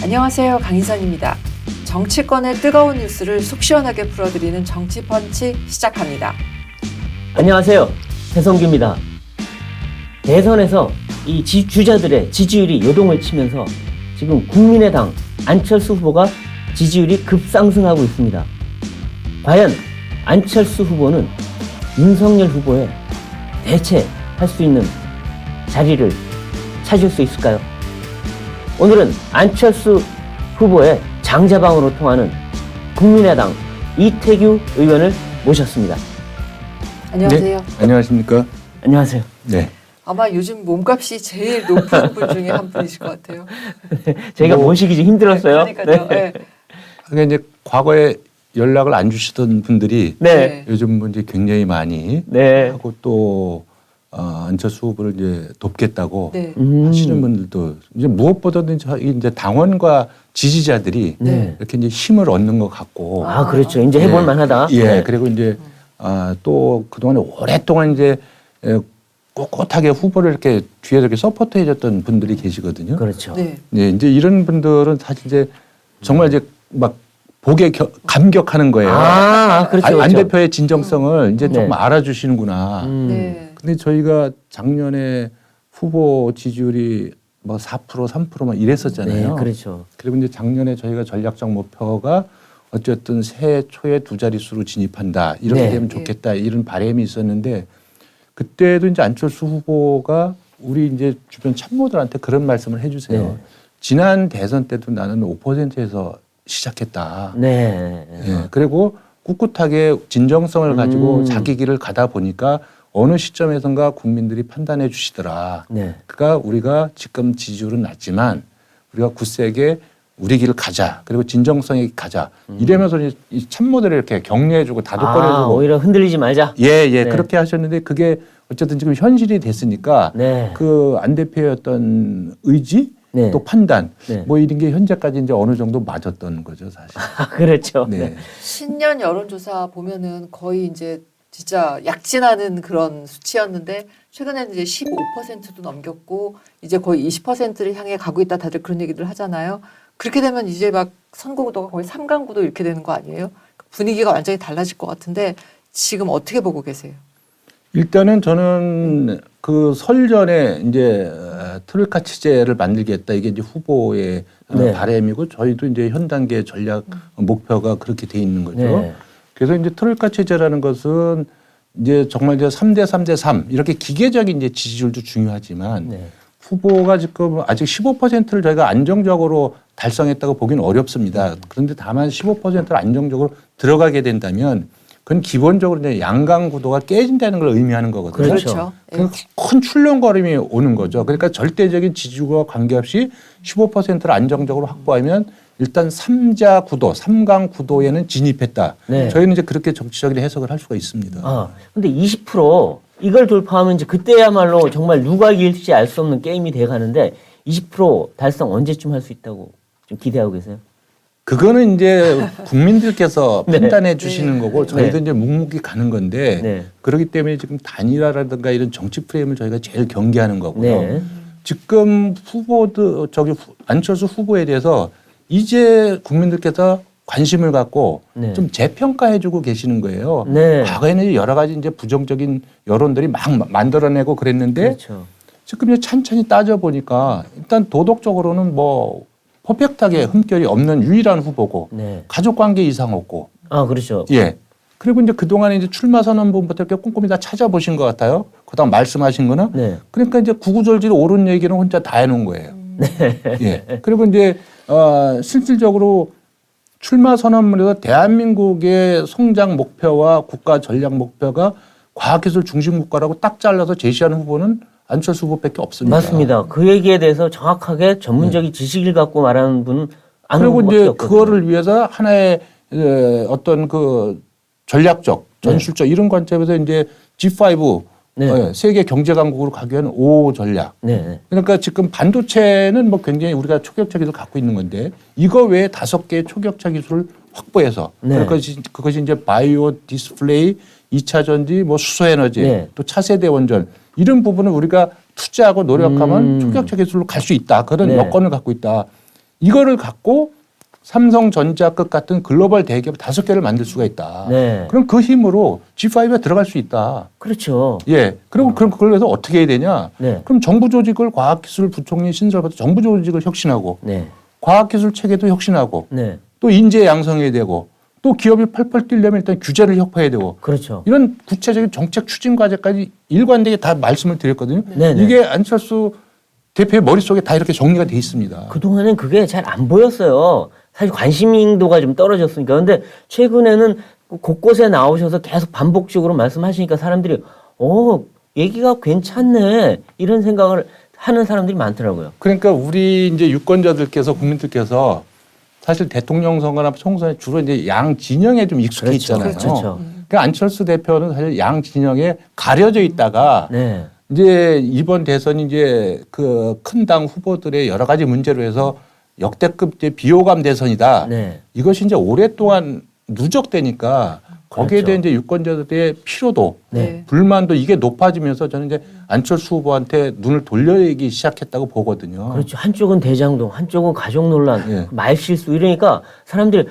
안녕하세요. 강인선입니다. 정치권의 뜨거운 뉴스를 속 시원하게 풀어드리는 정치펀치 시작합니다. 안녕하세요. 배성규입니다. 대선에서 이 주자들의 지지율이 요동을 치면서 지금 국민의당 안철수 후보가 지지율이 급상승하고 있습니다. 과연 안철수 후보는 윤석열 후보에 대체할 수 있는 자리를 찾을 수 있을까요? 오늘은 안철수 후보의 장자방으로 통하는 국민의당 이태규 의원을 모셨습니다. 안녕하세요. 네, 안녕하십니까? 안녕하세요. 네. 아마 요즘 몸값이 제일 높은 분 중에 한 분이실 것 같아요. 제가 모시기 좀 힘들었어요. 그러니까요. 네. 그러니까 이제 과거에 연락을 안 주시던 분들이 네. 요즘 이제 굉장히 많이 네. 하고 또 안철수 후보를 이제 돕겠다고 네. 하시는 분들도 이제 무엇보다도 이제 당원과 지지자들이 네. 이렇게 이제 힘을 얻는 것 같고 아, 그렇죠. 이제 해볼 만하다. 예, 네. 그리고 이제 또 그동안에 오랫동안 이제 꼿꼿하게 후보를 이렇게 뒤에서 이렇게 서포트 해줬던 분들이 계시거든요. 그렇죠. 네. 네, 이제 이런 분들은 사실 이제 정말 이제 막 보기에 감격하는 거예요. 그렇죠. 안 그렇죠. 대표의 진정성을 이제 네. 조금 알아주시는구나. 네. 근데 저희가 작년에 후보 지지율이 뭐 4%, 3%막 이랬었잖아요. 네, 그렇죠. 그리고 이제 작년에 저희가 전략적 목표가 어쨌든 새해 초에 2자릿수로 진입한다. 이렇게 네. 되면 좋겠다. 이런 바람이 있었는데 그때도 이제 안철수 후보가 우리 이제 주변 참모들한테 그런 말씀을 해주세요. 네. 지난 대선 때도 나는 5%에서 시작했다. 네. 예, 그리고 꿋꿋하게 진정성을 가지고 자기 길을 가다 보니까 어느 시점에선가 국민들이 판단해 주시더라. 네. 그러니까 우리가 지금 지지율은 낮지만 우리가 굳세게 우리 길을 가자. 그리고 진정성에 가자. 이러면서 이 참모들을 이렇게 격려해주고 다독거려주고. 오히려 흔들리지 말자. 예, 네. 그렇게 하셨는데 그게 어쨌든 지금 현실이 됐으니까 네. 그 안 대표의 어떤 의지 네. 또 판단 네. 뭐 이런 게 현재까지 이제 어느 정도 맞았던 거죠, 사실. 그렇죠. 네. 신년 여론조사 보면은 거의 이제 진짜 약진하는 그런 수치였는데 최근에는 이제 15%도 넘겼고 이제 거의 20%를 향해 가고 있다 다들 그런 얘기들 하잖아요. 그렇게 되면 이제 막 선거구도가 거의 3강구도 이렇게 되는 거 아니에요? 분위기가 완전히 달라질 것 같은데 지금 어떻게 보고 계세요? 일단은 저는 그 설 전에 이제 트로이카 체제를 만들겠다 이게 이제 후보의 네. 바람이고 저희도 이제 현 단계 전략 목표가 그렇게 돼 있는 거죠. 네. 그래서 이제 트로이카 체제라는 것은 이제 정말 이제 3대 3대 3 이렇게 기계적인 이제 지지율도 중요하지만 네. 후보가 지금 아직 15%를 저희가 안정적으로 달성했다고 보기는 어렵습니다. 그런데 다만 15%를 안정적으로 들어가게 된다면 그건 기본적으로 이제 양강 구도가 깨진다는 걸 의미하는 거거든요. 그렇죠. 큰 출렁거림이 오는 거죠. 그러니까 절대적인 지지율과 관계없이 15%를 안정적으로 확보하면 일단 3자 구도, 3강 구도에는 진입했다. 네. 저희는 이제 그렇게 정치적인 해석을 할 수가 있습니다. 근데 20% 이걸 돌파하면 이제 그때야말로 정말 누가 이길지 알 수 없는 게임이 돼 가는데 20% 달성 언제쯤 할 수 있다고 좀 기대하고 계세요? 그거는 이제 국민들께서 네. 판단해 주시는 거고 저희도 네. 이제 묵묵히 가는 건데 네. 그렇기 때문에 지금 단일화라든가 이런 정치 프레임을 저희가 제일 경계하는 거고요. 네. 지금 안철수 후보에 대해서 이제 국민들께서 관심을 갖고 네. 좀 재평가해주고 계시는 거예요. 네. 과거에는 여러 가지 이제 부정적인 여론들이 막 만들어내고 그랬는데 그렇죠. 지금 이제 찬찬히 따져 보니까 일단 도덕적으로는 뭐 퍼펙트하게 흠결이 없는 유일한 후보고 네. 가족 관계 이상 없고 그렇죠. 예. 그리고 이제 그동안에 이제 출마 선언문부터 이렇게 꼼꼼히 다 찾아보신 것 같아요. 그다음 말씀하신 거는 네. 그러니까 이제 구구절절 옳은 얘기는 혼자 다 해놓은 거예요. 예. 그리고 이제 실질적으로 출마 선언문에서 대한민국의 성장 목표와 국가 전략 목표가 과학기술 중심 국가라고 딱 잘라서 제시하는 후보는 안철수 후보밖에 없습니다. 맞습니다. 그 얘기에 대해서 정확하게 전문적인 지식을 갖고 말하는 분은 안 그리고 이제 없거든요. 그거를 위해서 하나의 어떤 그 전략적, 전술적 이런 관점에서 이제 G5 네. 세계 경제 강국으로 가기 위한 5 전략. 네. 그러니까 지금 반도체는 뭐 굉장히 우리가 초격차 기술을 갖고 있는 건데 이거 외에 5개의 초격차 기술을 확보해서 네. 그것이 이제 바이오 디스플레이, 2차 전지, 뭐 수소 에너지, 네. 또 차세대 원전 이런 부분은 우리가 투자하고 노력하면 초격차 기술로 갈 수 있다. 그런 네. 여건을 갖고 있다. 이거를 갖고 삼성전자급 같은 글로벌 대기업 5개를 만들 수가 있다. 네. 그럼 그 힘으로 G5에 들어갈 수 있다. 그렇죠. 예. 그럼 그걸 해서 어떻게 해야 되냐? 네. 그럼 정부 조직을 과학기술 부총리 신설받아 정부 조직을 혁신하고 네. 과학기술 체계도 혁신하고 네. 또 인재 양성해야 되고 또 기업이 펄펄 뛰려면 일단 규제를 혁파해야 되고 그렇죠. 이런 구체적인 정책 추진 과제까지 일관되게 다 말씀을 드렸거든요. 네네. 이게 안철수 대표의 머릿속에 다 이렇게 정리가 돼 있습니다. 그동안엔 그게 잘 안 보였어요. 사실 관심도가 좀 떨어졌으니까. 근데 최근에는 곳곳에 나오셔서 계속 반복적으로 말씀하시니까 사람들이 얘기가 괜찮네 이런 생각을 하는 사람들이 많더라고요. 그러니까 우리 이제 유권자들께서 국민들께서 사실 대통령 선거나 총선에 주로 이제 양 진영에 좀 익숙해 그렇죠. 있잖아요. 그렇죠. 그러니까 안철수 대표는 사실 양 진영에 가려져 있다가 네. 이제 이번 대선이 이제 그 큰 당 후보들의 여러 가지 문제로 해서 역대급 이제 비호감 대선이다. 네. 이것이 이제 오랫동안 누적되니까 거기에 그렇죠. 대한 이제 유권자들의 피로도, 네. 불만도 이게 높아지면서 저는 이제 안철수 후보한테 눈을 돌려기 시작했다고 보거든요. 그렇죠. 한쪽은 대장동, 한쪽은 가족 논란, 예. 말실수 이러니까 사람들이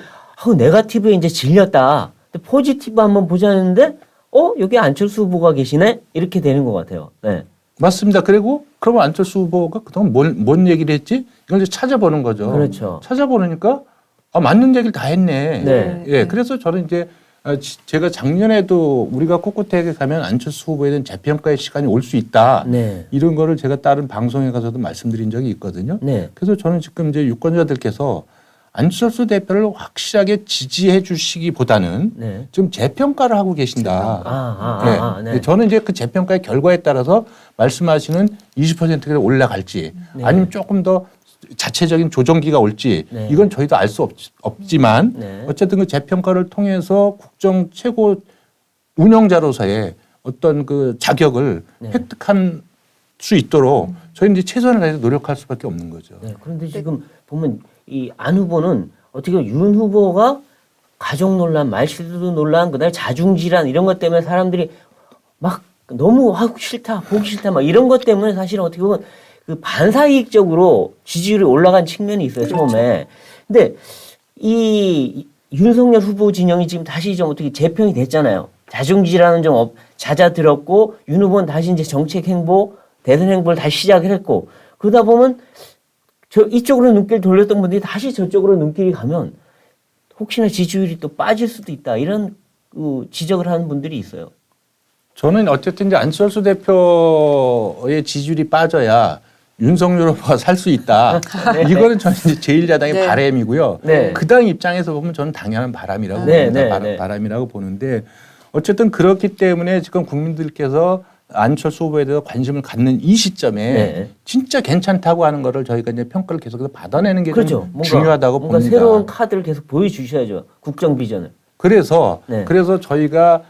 네거티브에 이제 질렸다. 근데 포지티브 한번 보자는데 여기 안철수 후보가 계시네? 이렇게 되는 것 같아요. 네. 맞습니다. 그리고 그러면 안철수 후보가 그동안 뭔 얘기를 했지? 이걸 이제 찾아보는 거죠. 그렇죠. 찾아보니까 맞는 얘기를 다 했네. 네. 예. 그래서 저는 이제 제가 작년에도 우리가 꼿꼿하게 가면 안철수 후보에 대한 재평가의 시간이 올 수 있다. 네. 이런 거를 제가 다른 방송에 가서도 말씀드린 적이 있거든요. 네. 그래서 저는 지금 이제 유권자들께서 안철수 대표를 확실하게 지지해 주시기보다는 네. 지금 재평가를 하고 계신다. 네. 저는 이제 그 재평가의 결과에 따라서 말씀하시는 20%가 올라갈지 네. 아니면 조금 더 자체적인 조정기가 올지 네. 이건 저희도 알 수 없지만 네. 어쨌든 그 재평가를 통해서 국정 최고 운영자로서의 어떤 그 자격을 네. 획득한 수 있도록 저희는 이제 최선을 다해서 노력할 수밖에 없는 거죠. 네. 그런데 지금 보면 이 안 후보는 어떻게 보면 윤 후보가 가족 논란, 말실수 논란, 그다음에 자중질환 이런 것 때문에 사람들이 막 너무 하기 싫다, 보기 싫다 막 이런 것 때문에 사실은 어떻게 보면 그 반사이익적으로 지지율이 올라간 측면이 있어요, 처음에. 근데 이 윤석열 후보 진영이 지금 다시 좀 어떻게 재평이 됐잖아요. 자중질환은 좀 잦아들었고 윤 후보는 다시 이제 정책 행보, 대선 행보를 다시 시작을 했고 그러다 보면 이쪽으로 눈길 돌렸던 분들이 다시 저쪽으로 눈길이 가면 혹시나 지지율이 또 빠질 수도 있다 이런 지적을 하는 분들이 있어요. 저는 어쨌든 이제 안철수 대표의 지지율이 빠져야 윤석열 후보가 살 수 있다. 이거는 저는 이제 제1야당의 네. 바람이고요. 네. 그 당 입장에서 보면 저는 당연한 바람이라고 네, 봅니다. 네, 네. 바람이라고 보는데 어쨌든 그렇기 때문에 지금 국민들께서 안철수 후보에 대해서 관심을 갖는 이 시점에 네. 진짜 괜찮다고 하는 거를 저희가 이제 평가를 계속해서 받아내는 게 그렇죠. 좀 중요하다고 뭔가 봅니다. 새로운 카드를 계속 보여주셔야죠. 국정 비전을. 그래서 네. 저희가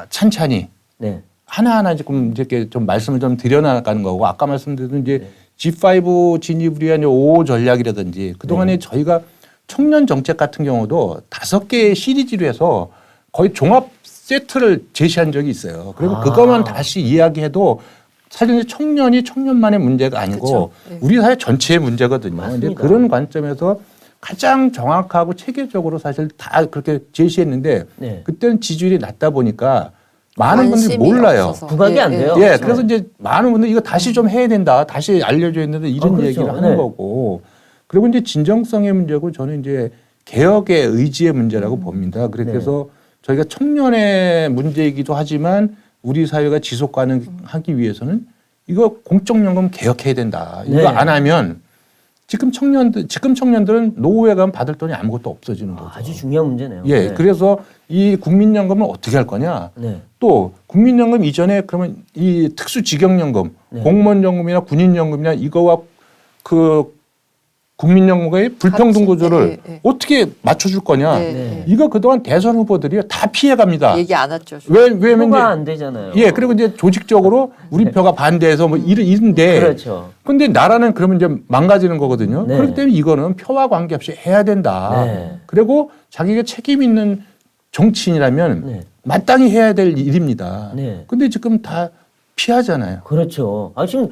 찬찬히 네. 하나하나 지금 이렇게 좀 말씀을 좀 드려나가는 거고 아까 말씀드린 이제 G5 진입을 위한 5 전략이라든지 그동안에 저희가 청년 정책 같은 경우도 5개의 시리즈로 해서 거의 종합 세트를 제시한 적이 있어요. 그리고 그것만 다시 이야기해도 사실 청년이 청년만의 문제가 아니고 그쵸. 네. 우리 사회 전체의 문제거든요. 맞습니다. 이제 그런 관점에서 가장 정확하고 체계적으로 사실 다 그렇게 제시했는데 네. 그때는 지지율이 낮다 보니까 많은 분들이 관심이 몰라요. 없어서. 부각이 안 돼요. 예, 그렇죠. 그래서 이제 많은 분들이 이거 다시 좀 해야 된다, 다시 알려줘야 된다 이런 그렇죠. 얘기를 하는 네. 거고, 그리고 이제 진정성의 문제고 저는 이제 개혁의 의지의 문제라고 봅니다. 그래서 저희가 청년의 문제이기도 하지만 우리 사회가 지속 가능하기 위해서는 이거 공적연금 개혁해야 된다. 이거 네. 안 하면 지금 청년들은 노후에 가면 받을 돈이 아무것도 없어지는 거죠. 아주 중요한 문제네요. 예, 네. 그래서 이 국민연금을 어떻게 할 거냐? 네. 또 국민연금 이전에 그러면 이 특수직영연금, 네. 공무원연금이나 군인연금이나 이거와 그 국민연금의 불평등 같이, 구조를 네. 어떻게 맞춰줄 거냐? 네. 네. 이거 그동안 대선 후보들이 다 피해갑니다. 얘기 안 했죠. 왜냐면 표가 안 되잖아요. 예, 그리고 이제 조직적으로 우리 표가 반대해서 뭐 이런데 그렇죠. 근데 나라는 그러면 이제 망가지는 거거든요. 네. 그렇기 때문에 이거는 표와 관계없이 해야 된다. 네. 그리고 자기가 책임 있는 정치인이라면 네. 마땅히 해야 될 일입니다. 네. 근데 지금 다 피하잖아요. 그렇죠. 아, 지금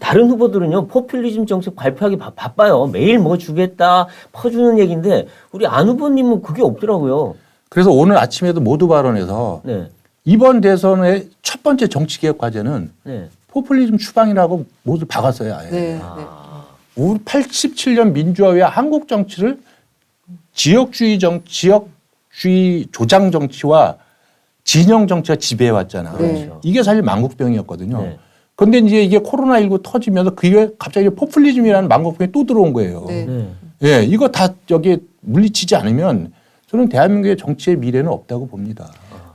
다른 후보들은요, 포퓰리즘 정책 발표하기 바빠요. 매일 뭐 주겠다, 퍼주는 얘기인데, 우리 안 후보님은 그게 없더라고요. 그래서 오늘 아침에도 모두 발언에서 네. 이번 대선의 첫 번째 정치개혁 과제는 네. 포퓰리즘 추방이라고 모두 박았어요. 아예. 네. 네. 우리 87년 민주화 후에 한국 정치를 지역주의 조장 정치와 진영 정치가 지배해 왔잖아. 네. 이게 사실 망국병이었거든요. 네. 그런데 이제 이게 코로나19 터지면서 그게 갑자기 포퓰리즘이라는 망국병이 또 들어온 거예요. 네. 네. 예, 이거 다 저기 물리치지 않으면 저는 대한민국의 정치의 미래는 없다고 봅니다.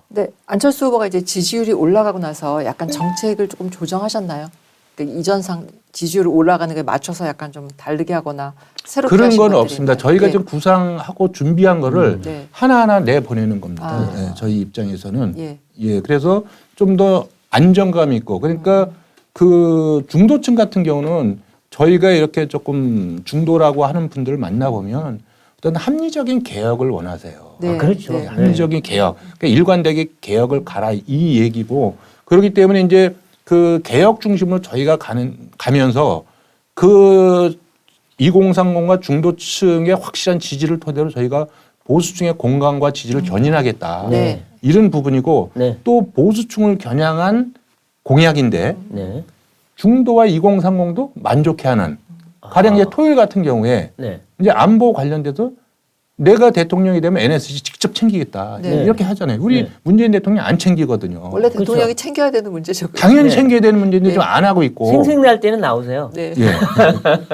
네, 안철수 후보가 이제 지지율이 올라가고 나서 약간 정책을 조금 조정하셨나요? 그러니까 이전상 지지율이 올라가는 게 맞춰서 약간 좀 다르게 하거나 새롭게 그런 하신 건 것들이 없습니다. 있나요? 저희가 네. 지금 구상하고 준비한 거를 네. 하나하나 내보내는 겁니다. 아. 예, 저희 입장에서는. 예. 예, 그래서 좀 더 안정감 있고 그러니까 그 중도층 같은 경우는 저희가 이렇게 조금 중도라고 하는 분들을 만나보면 어떤 합리적인 개혁을 원하세요. 네. 그렇죠. 네. 합리적인 개혁, 그러니까 일관되게 개혁을 가라 이 얘기고 그렇기 때문에 이제 그 개혁 중심으로 저희가 가면서 그 2030과 중도층의 확실한 지지를 토대로 저희가 보수층의 공감과 지지를 견인하겠다. 네. 이런 부분이고 네. 또 보수층을 겨냥한 공약인데 네. 중도와 2030도 만족해하는 가령 이제 토요일 같은 경우에 네. 이제 안보 관련돼서 내가 대통령이 되면 NSC 직접 챙기겠다 네. 이렇게 하잖아요. 우리 네. 문재인 대통령 안 챙기거든요. 원래 대통령이 그렇죠. 챙겨야 되는 문제죠. 당연히 네. 챙겨야 되는 문제인데 네. 좀 안 하고 있고. 생색날 때는 나오세요. 네. 예.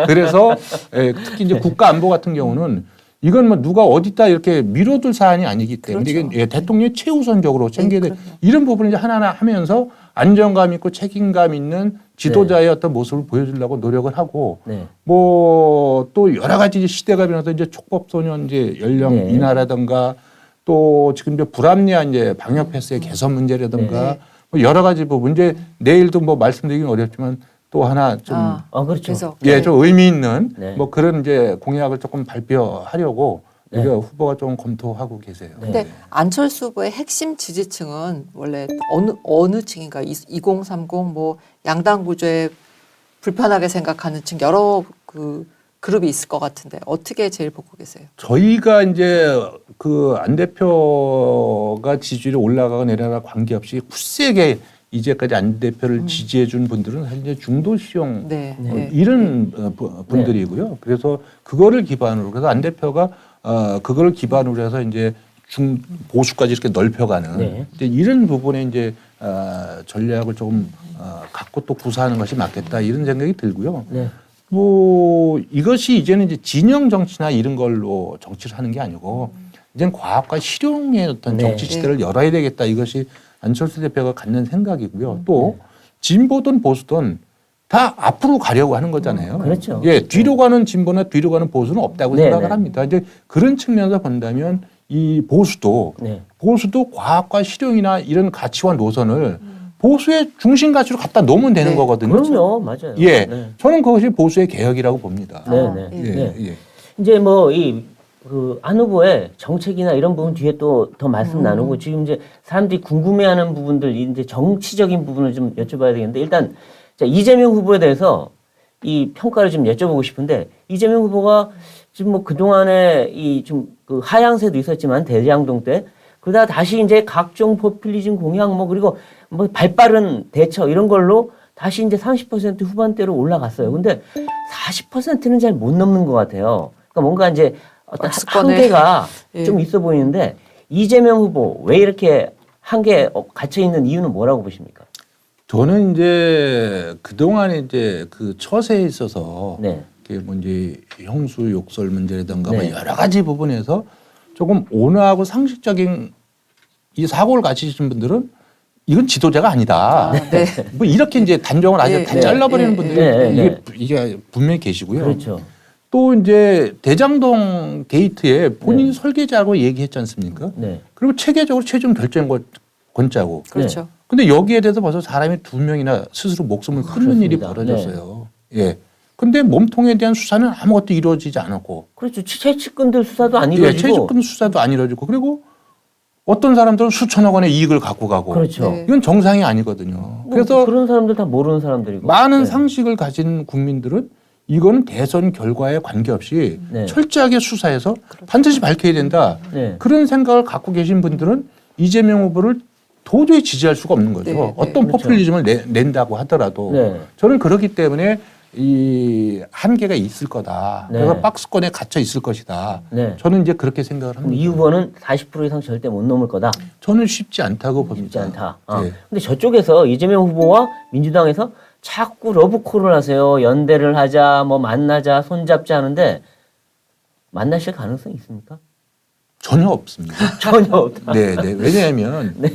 그래서 특히 이제 국가 안보 같은 경우는 이건 뭐 누가 어디다 이렇게 밀어둘 사안이 아니기 때문에 그렇죠. 이게 대통령이 최우선적으로 챙겨야 돼. 그럼요. 이런 부분을 이제 하나하나 하면서 안정감 있고 책임감 있는 지도자의 어떤 모습을 보여주려고 노력을 하고 네. 뭐 또 여러 가지 시대가 변해서 이제 촉법 소년 이제 연령 네. 인하라든가 또 지금 이제 불합리한 이제 방역 패스의 개선 문제라든가 네. 뭐 여러 가지 부분 이제 내일도 뭐 말씀드리긴 어렵지만 또 하나 좀 그렇죠. 그래서 예, 좀 의미 있는 네. 뭐 그런 이제 공약을 조금 발표하려고 네. 우리가 후보가 좀 검토하고 계세요. 근데 안철수 후보의 핵심 지지층은 원래 어느 층인가? 2030 뭐 양당 구조에 불편하게 생각하는 층 여러 그 그룹이 있을 것 같은데 어떻게 제일 보고 계세요? 저희가 이제 그 안 대표가 지지율이 올라가고 내려가 관계없이 굳세게 이제까지 안 대표를 지지해 준 분들은 사실 이제 중도 시용 네. 네. 이런 분들이고요. 그래서 그거를 기반으로 그래서 안 대표가 그걸 기반으로 해서 이제 중 보수까지 이렇게 넓혀가는 네. 이제 이런 부분에 이제 전략을 조금 갖고 또 구사하는 것이 맞겠다 이런 생각이 들고요. 네. 뭐 이것이 이제는 이제 진영 정치나 이런 걸로 정치를 하는 게 아니고 이제는 과학과 실용의 어떤 네. 정치 시대를 열어야 되겠다 이것이 안철수 대표가 갖는 생각이고요. 또 진보든 보수든 다 앞으로 가려고 하는 거잖아요. 그렇죠. 예, 뒤로 가는 진보나 뒤로 가는 보수는 없다고 네, 생각을 네. 합니다. 이제 그런 측면에서 본다면 이 보수도 네. 과학과 실용이나 이런 가치와 노선을 보수의 중심 가치로 갖다 놓으면 되는 네. 거거든요. 그럼요. 맞아요. 예, 네. 저는 그것이 보수의 개혁이라고 봅니다. 네, 아, 네. 예, 네. 예. 이제 뭐 안 후보의 정책이나 이런 부분 뒤에 또 더 말씀 나누고 지금 이제 사람들이 궁금해하는 부분들 이제 정치적인 부분을 좀 여쭤봐야 되겠는데 일단 자, 이재명 후보에 대해서 이 평가를 좀 여쭤보고 싶은데 이재명 후보가 지금 뭐 그동안에 이 좀 그 하향세도 있었지만 대장동 때 그러다 다시 이제 각종 포퓰리즘 공약 뭐 그리고 뭐 발빠른 대처 이런 걸로 다시 이제 30% 후반대로 올라갔어요. 근데 40%는 잘 못 넘는 것 같아요. 그러니까 뭔가 이제 어떤 박스권에. 한계가 예. 좀 있어 보이는데 이재명 후보 왜 이렇게 한계에 갇혀 있는 이유는 뭐라고 보십니까? 저는 이제 그동안에 이제 그 처세에 있어서 네. 이게 뭐 이제 형수 욕설 문제라든가 네. 뭐 여러 가지 부분에서 조금 온화하고 상식적인 이 사고를 가지신 분들은 이건 지도자가 아니다. 네. 뭐 이렇게 이제 단정을 아주 네, 다 네, 잘라버리는 네, 분들이 네, 이게 분명히 계시고요. 그렇죠. 또 이제 대장동 게이트에 본인이 설계자고 얘기했지 않습니까? 네. 그리고 체계적으로 최종 결정권자고. 그렇죠. 근데 여기에 대해서 벌써 사람이 2명이나 스스로 목숨을 끊는 일이 그렇습니다. 벌어졌어요. 예. 근데 몸통에 대한 수사는 아무것도 이루어지지 않았고. 그렇죠. 최측근들 수사도 안 예, 이루어지고 최측근 수사도 안 이루어지고. 그리고 어떤 사람들은 수천억 원의 이익을 갖고 가고 그렇죠. 네. 이건 정상이 아니거든요. 뭐 그래서 그런 사람들 다 모르는 사람들이고 많은 네. 상식을 가진 국민들은 이거는 대선 결과에 관계없이 네. 철저하게 수사해서 반드시 밝혀야 된다. 네. 그런 생각을 갖고 계신 분들은 이재명 후보를 도저히 지지할 수가 없는 거죠. 네, 네. 어떤 그렇죠. 포퓰리즘을 낸다고 하더라도 네. 저는 그렇기 때문에 이 한계가 있을 거다. 네. 그래서 박스권에 갇혀 있을 것이다. 네. 저는 이제 그렇게 생각을 그럼 합니다. 이 후보는 40% 이상 절대 못 넘을 거다. 저는 쉽지 않다고 봅니다. 쉽지 않다. 네. 근데 저쪽에서 이재명 후보와 민주당에서 자꾸 러브콜을 하세요. 연대를 하자, 뭐 만나자, 손잡자 하는데 만나실 가능성이 있습니까? 전혀 없습니다. 전혀 없다. 네, 네. 왜냐하면 네.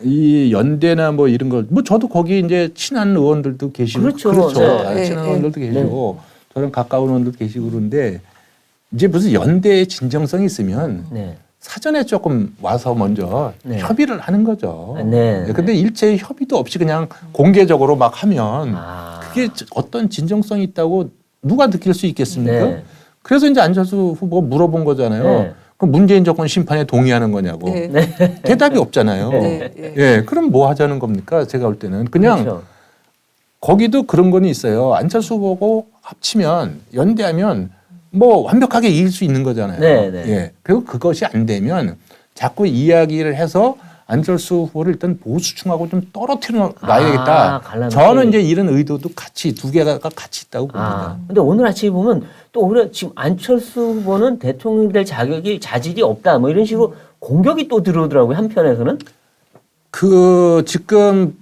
이 연대나 뭐 이런 걸 뭐 저도 거기 이제 친한 의원들도 계시고 그렇죠. 네. 친한 네. 의원들도 계시고 저랑 가까운 의원들도 계시고 그런데 이제 무슨 연대의 진정성이 있으면 네. 사전에 조금 와서 먼저 네. 협의를 하는 거죠. 네. 근데 일체의 협의도 없이 그냥 공개적으로 막 하면 아. 그게 어떤 진정성이 있다고 누가 느낄 수 있겠습니까? 네. 그래서 이제 안철수 후보가 물어본 거잖아요. 네. 그럼 문재인 정권 심판에 동의하는 거냐고. 네. 대답이 없잖아요. 네. 예, 그럼 뭐 하자는 겁니까? 제가 볼 때는 그냥 그렇죠. 거기도 그런 건 있어요. 안철수 후보고 합치면 연대하면 뭐 완벽하게 이길 수 있는 거잖아요. 네, 네. 예. 그리고 그것이 안 되면 자꾸 이야기를 해서 안철수 후보를 일단 보수층하고 좀 떨어뜨려 놔야겠다. 갈라놓기. 저는 이제 이런 의도도 같이 두 개가 같이 있다고 봅니다. 근데 오늘 아침에 보면 또 오히려 지금 안철수 후보는 대통령 될 자질이 없다. 뭐 이런 식으로 공격이 또 들어오더라고요. 한편에서는. 그 지금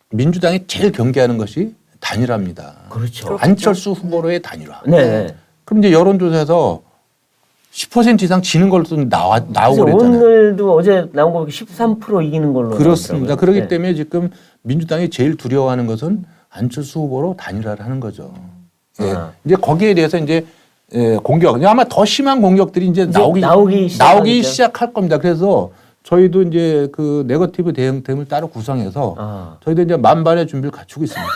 민주당이 제일 경계하는 것이 단일화입니다. 그렇죠. 안철수 후보로의 단일화. 네. 네. 그럼 이제 여론조사에서 10% 이상 지는 걸로 나오고 그래서 그랬잖아요. 오늘도 어제 나온 거 보니까 13% 이기는 걸로 그렇습니다. 나오더라고요. 그렇기 네. 때문에 지금 민주당이 제일 두려워하는 것은 안철수 후보로 단일화를 하는 거죠. 예. 아. 이제 거기에 대해서 이제 공격, 아마 더 심한 공격들이 이제 나오기 시작하겠죠. 시작할 겁니다. 그래서 저희도 이제 그 네거티브 대응팀을 따로 구성해서 저희도 이제 만반의 준비를 갖추고 있습니다.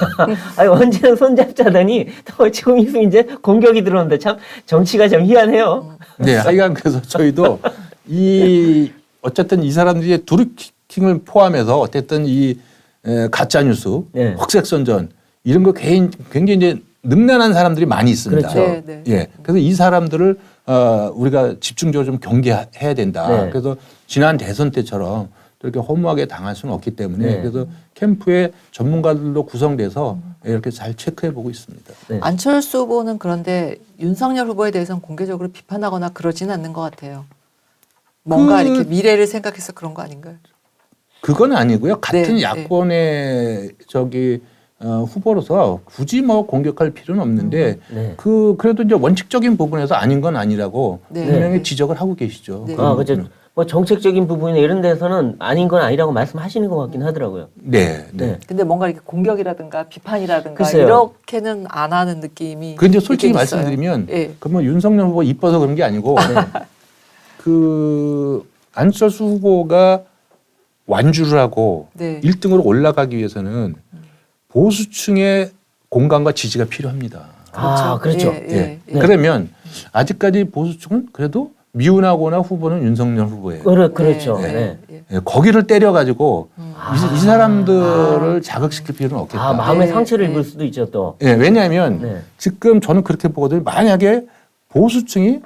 아니 언제는 손잡자더니 또 지금 이제 공격이 들어오는데 참 정치가 좀 희한해요. 네, 하여간 그래서 저희도 어쨌든 이 사람들이 두루킹을 포함해서 어쨌든 이 가짜 뉴스, 네. 흑색 선전 이런 거 굉장히 이제 능란한 사람들이 많이 있습니다. 그렇죠. 네, 네. 예, 그래서 이 사람들을 우리가 집중적으로 좀 경계해야 된다. 네. 그래서 지난 대선 때처럼 이렇게 허무하게 당할 수는 없기 때문에 네. 그래서 캠프에 전문가들로 구성돼서 이렇게 잘 체크해 보고 있습니다. 네. 안철수 후보는 그런데 윤석열 후보에 대해서는 공개적으로 비판하거나 그러지는 않는 것 같아요. 뭔가 이렇게 미래를 생각해서 그런 거 아닌가요? 그건 아니고요. 같은 네, 야권의 후보로서 굳이 뭐 공격할 필요는 없는데 네. 그래도 이제 원칙적인 부분에서 아닌 건 아니라고 네. 분명히 네. 지적을 하고 계시죠. 네. 그런 그렇죠. 부분은. 뭐 정책적인 부분이나 이런 데서는 아닌 건 아니라고 말씀하시는 것 같긴 하더라고요. 네, 네. 네. 근데 뭔가 이렇게 공격이라든가 비판이라든가 글쎄요. 이렇게는 안 하는 느낌이 그 이제 솔직히 있긴 있어요. 말씀드리면 예. 그러면 윤석열 후보 이뻐서 그런 게 아니고 그 안철수 후보가 완주를 하고 네. 1등으로 올라가기 위해서는 보수층의 공감과 지지가 필요합니다. 그렇죠. 예, 예, 예. 그러면 아직까지 보수층은 그래도 미운하거나 후보는 윤석열 후보예요. 그렇죠. 네, 네. 예. 예, 거기를 때려가지고 이 사람들을 자극시킬 필요는 없겠다. 마음의 네, 상처를 네. 입을 수도 있죠 또. 예, 왜냐하면 네. 지금 저는 그렇게 보거든요. 만약에 보수층이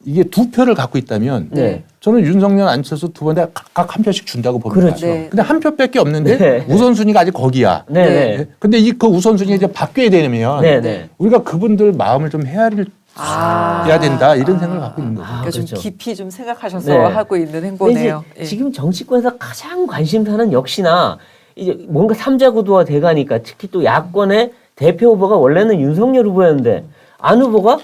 이게 두 표를 갖고 있다면 네. 저는 윤석열, 안철수 두 분에 각각 한 표씩 준다고 봅니다. 그렇죠. 네. 근데 한 표밖에 없는데 네. 우선순위가 아직 거기야. 네. 네. 네. 예, 근데 그 우선순위가 이제 바뀌어야 되면 네. 네. 우리가 그분들 마음을 좀 헤아릴 해야 된다 이런 생각을 갖고 있는 거죠. 그러니까 그렇죠. 좀 깊이 좀 생각하셔서 네. 하고 있는 근데 행보네요. 이제 예. 지금 정치권에서 가장 관심사는 역시나 이제 뭔가 삼자 구도가 돼가니까 특히 또 야권의 대표 후보가 원래는 윤석열 후보였는데 안 후보가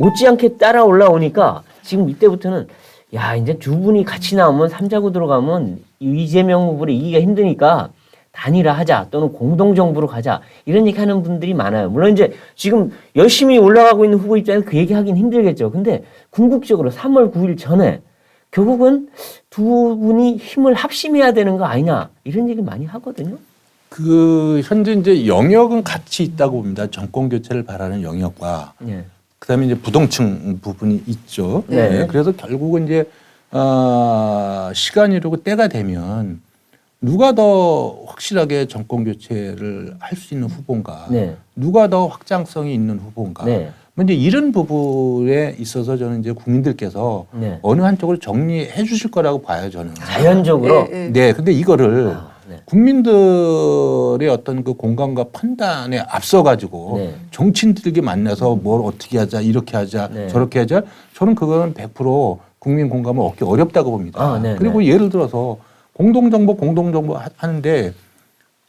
못지않게 따라 올라오니까 지금 이때부터는 야 이제 두 분이 같이 나오면 삼자 구도로 가면 이재명 후보를 이기기가 힘드니까 단일화하자 또는 공동정부로 가자 이런 얘기하는 분들이 많아요. 물론 이제 지금 열심히 올라가고 있는 후보 입장에서 그 얘기하기는 힘들겠죠. 근데 궁극적으로 3월 9일 전에 결국은 두 분이 힘을 합심해야 되는 거 아니냐 이런 얘기 많이 하거든요. 그 현재 이제 영역은 같이 있다고 봅니다. 정권 교체를 바라는 영역과 네. 그다음에 이제 부동층 부분이 있죠. 네. 그래서 결국은 이제 시간이 이르고 때가 되면 누가 더 확실하게 정권 교체를 할 수 있는 후보인가, 네. 누가 더 확장성이 있는 후보인가. 네. 뭐 이제 이런 부분에 있어서 저는 이제 국민들께서 네. 어느 한쪽을 정리해 주실 거라고 봐요, 저는. 자연적으로. 예, 예. 네, 근데 이거를 아, 네. 국민들의 어떤 그 공감과 판단에 앞서 가지고 네. 정치인들에게 만나서 뭘 어떻게 하자, 이렇게 하자, 네. 저렇게 하자, 저는 그거는 100% 국민 공감을 얻기 어렵다고 봅니다. 아, 네, 그리고 네. 예를 들어서 공동정부 하는데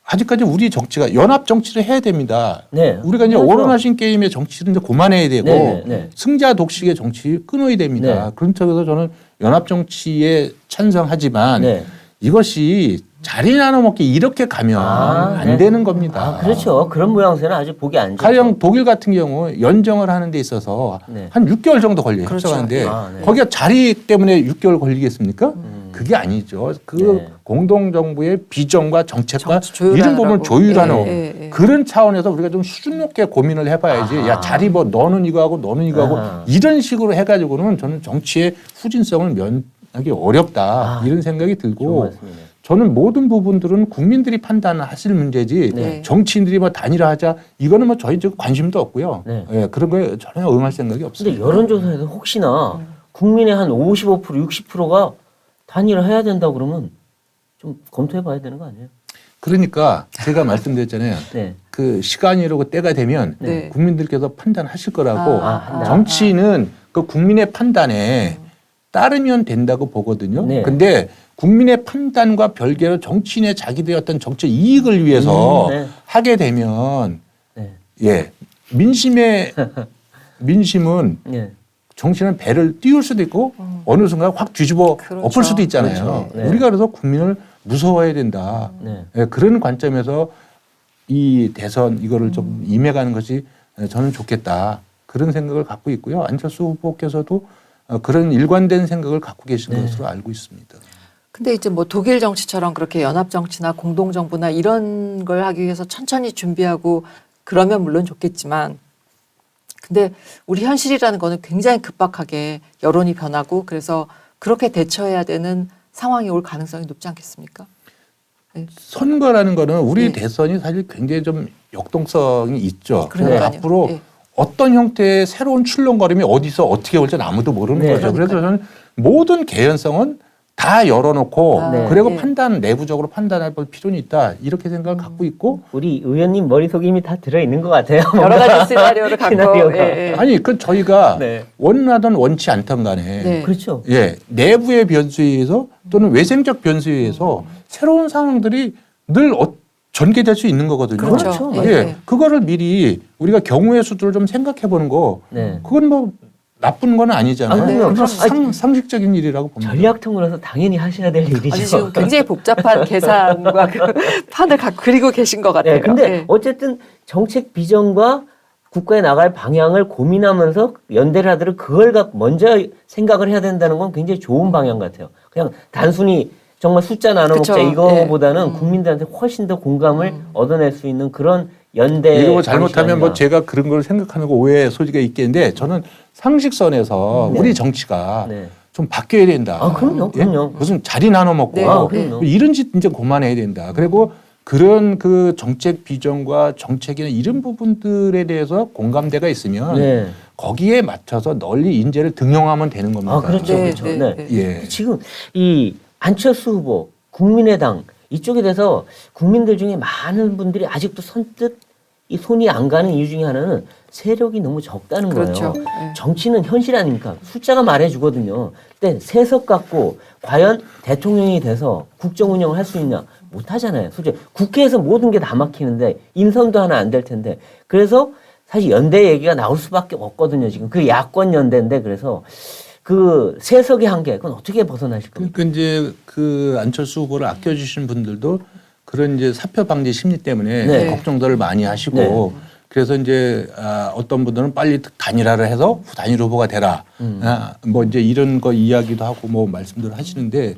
아직까지 우리 정치가 연합 정치를 해야 됩니다. 네. 우리가 이제 그렇죠. 오른하신 게임의 정치를 이제 그만해야 되고 네, 네, 네. 승자 독식의 정치 끊어야 됩니다. 네. 그런 쪽에서 저는 연합 정치에 찬성하지만 네. 이것이 자리 나눠 먹기 이렇게 가면 아, 안 네. 되는 겁니다. 아, 그렇죠. 그런 모양새는 아주 보기 안 좋죠. 가령 독일 같은 경우 연정을 하는 데 있어서 네. 한 6개월 정도 걸려요. 그렇죠. 협상하는데 아, 네. 거기가 자리 때문에 6개월 걸리겠습니까? 그게 아니죠. 그 네. 공동정부의 비전과 정책과 정치 조율하느라고. 이런 부분을 조율하는 예, 예, 예. 그런 차원에서 우리가 좀 수준 높게 고민을 해봐야지. 아하. 야 자리 뭐 너는 이거 하고 너는 이거 아하. 하고 이런 식으로 해가지고는 저는 정치의 후진성을 면하기 어렵다 아, 이런 생각이 좋은 들고 말씀이네요. 저는 모든 부분들은 국민들이 판단하실 문제지 네. 정치인들이 뭐 단일화하자 이거는 뭐 저희 지금 관심도 없고요. 네. 예, 그런 거에 전혀 응할 생각이 없습니다. 근데 여론조사에서 혹시나 국민의 한 55%, 60%가 단일화 해야 된다 그러면 좀 검토해 봐야 되는 거 아니에요? 그러니까 제가 말씀드렸잖아요. 네. 그 시간이 이르고 때가 되면 네. 국민들께서 판단하실 거라고 아, 정치인은 그 국민의 판단에 따르면 된다고 보거든요. 네. 근데 국민의 판단과 별개로 정치인의 자기들의 어떤 정치 이익을 위해서 네. 하게 되면 네. 예 민심은 네. 정치는 배를 띄울 수도 있고 어느 순간 확 뒤집어 그렇죠. 엎을 수도 있잖아요. 그렇죠. 네. 우리가 그래서 국민을 무서워해야 된다. 네. 예, 그런 관점에서 이 대선 이거를 좀 임해가는 것이 저는 좋겠다. 그런 생각을 갖고 있고요. 안철수 후보께서도 그런 일관된 생각을 갖고 계신 네. 것으로 알고 있습니다. 근데 이제 뭐 독일 정치처럼 그렇게 연합 정치나 공동 정부나 이런 걸 하기 위해서 천천히 준비하고 그러면 물론 좋겠지만 근데 우리 현실이라는 거는 굉장히 급박하게 여론이 변하고 그래서 그렇게 대처해야 되는 상황이 올 가능성이 높지 않겠습니까? 선거라는 거는 우리 네. 대선이 사실 굉장히 좀 역동성이 있죠. 그러니까요. 그래서 앞으로 네. 어떤 형태의 새로운 출렁거림이 어디서 어떻게 올지는 아무도 모르는 네. 거죠. 그래서 저는 모든 개연성은 다 열어놓고 아, 그리고 네. 내부적으로 판단할 필요는 있다. 이렇게 생각을 갖고 있고 우리 의원님 머릿속에 이미 다 들어있는 것 같아요. 여러 가지 시나리오를 갖고 시나리오가. 예, 예. 아니 그 저희가 네. 원하든 원치 않던 간에 네. 그렇죠. 예 내부의 변수에 의해서 또는 외생적 변수에 의해서 새로운 상황들이 늘 전개될 수 있는 거거든요. 그렇죠. 그렇죠. 예, 예. 그거를 미리 우리가 경우의 수들을 좀 생각해 보는 거 네. 그건 뭐 나쁜 건 아니잖아요. 아, 그럼요. 그건 상식적인 일이라고 봅니다. 전략통으로서 당연히 하셔야 될 일이죠. 아니 지금 굉장히 복잡한 계산과 그 판을 그리고 계신 것 같아요. 네, 근데 예. 어쨌든 정책 비전과 국가에 나갈 방향을 고민하면서 연대를 하도록 그걸 먼저 생각을 해야 된다는 건 굉장히 좋은 방향 같아요. 그냥 단순히 정말 숫자 나눠 먹자 그쵸. 이거보다는 예. 국민들한테 훨씬 더 공감을 얻어낼 수 있는 그런 연대. 이거 뭐 잘못하면 뭐 방식이 제가 그런 걸 생각하는 거 오해의 소지가 있겠는데 저는 상식선에서 네. 우리 정치가 아닌가. 네. 좀 바뀌어야 된다. 아, 그럼요, 예? 그럼요. 무슨 자리 나눠 먹고 네. 아, 그럼요. 이런 짓 이제 그만해야 된다. 그리고 그런 그 정책 비전과 정책이나 이런 부분들에 대해서 공감대가 있으면 네. 거기에 맞춰서 널리 인재를 등용하면 되는 겁니다. 아, 그렇죠, 네, 그렇죠. 네, 네. 네. 예. 지금 이 안철수 후보, 국민의당 이쪽에 대해서 국민들 중에 많은 분들이 아직도 선뜻 이 손이 안 가는 이유 중에 하나는 세력이 너무 적다는 그렇죠. 거예요. 예. 정치는 현실 아닙니까? 숫자가 말해주거든요. 근데 세석 갖고 과연 대통령이 돼서 국정 운영을 할 수 있냐? 못 하잖아요. 솔직히 국회에서 모든 게 다 막히는데 인선도 하나 안 될 텐데. 그래서 사실 연대 얘기가 나올 수밖에 없거든요. 지금 그 야권 연대인데 그래서 그 세석의 한계 그건 어떻게 벗어나실 겁니까? 그러니까 이제 그 안철수 후보를 아껴주신 분들도 그런 이제 사표 방지 심리 때문에 네. 걱정들을 많이 하시고 네. 그래서 이제 어떤 분들은 빨리 단일화를 해서 단일 후보가 되라. 뭐 이제 이런 거 이야기도 하고 뭐 말씀들을 하시는데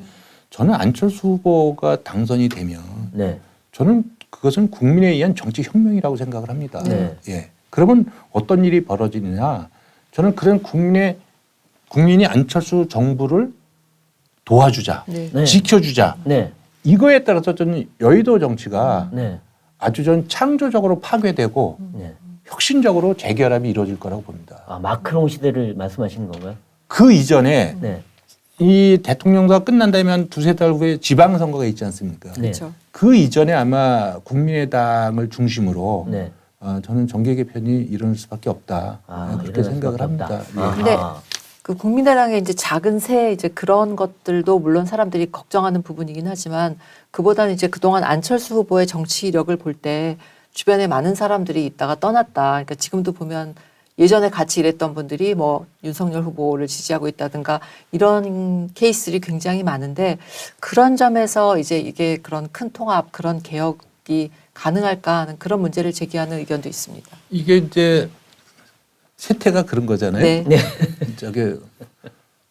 저는 안철수 후보가 당선이 되면 네. 저는 그것은 국민에 의한 정치 혁명이라고 생각을 합니다. 네. 예. 그러면 어떤 일이 벌어지느냐? 저는 그런 국민이 안철수 정부를 도와주자, 네. 네. 지켜주자. 네. 이거에 따라서 저는 여의도 정치가 네. 아주 전 창조적으로 파괴되고 네. 혁신적으로 재결합이 이루어질 거라고 봅니다. 아, 마크롱 시대를 말씀하시는 건가요? 그 이전에 네. 이 대통령선거가 끝난 다음에 한 두세 달 후에 지방선거가 있지 않습니까? 네. 그렇죠. 그 이전에 아마 국민의당을 중심으로 네. 저는 정계 개편이 일어날 수밖에 없다. 그렇게 일어날 생각을 수밖에 합니다. 없다. 예. 아하. 근데 그 국민의당의 이제 작은 새 이제 그런 것들도 물론 사람들이 걱정하는 부분이긴 하지만 그보다는 이제 그동안 안철수 후보의 정치 이력을 볼 때 주변에 많은 사람들이 있다가 떠났다. 그러니까 지금도 보면 예전에 같이 일했던 분들이 뭐 윤석열 후보를 지지하고 있다든가 이런 케이스들이 굉장히 많은데 그런 점에서 이제 이게 그런 큰 통합, 그런 개혁이 가능할까 하는 그런 문제를 제기하는 의견도 있습니다. 이게 이제 세태가 그런 거잖아요. 네. 네. 저기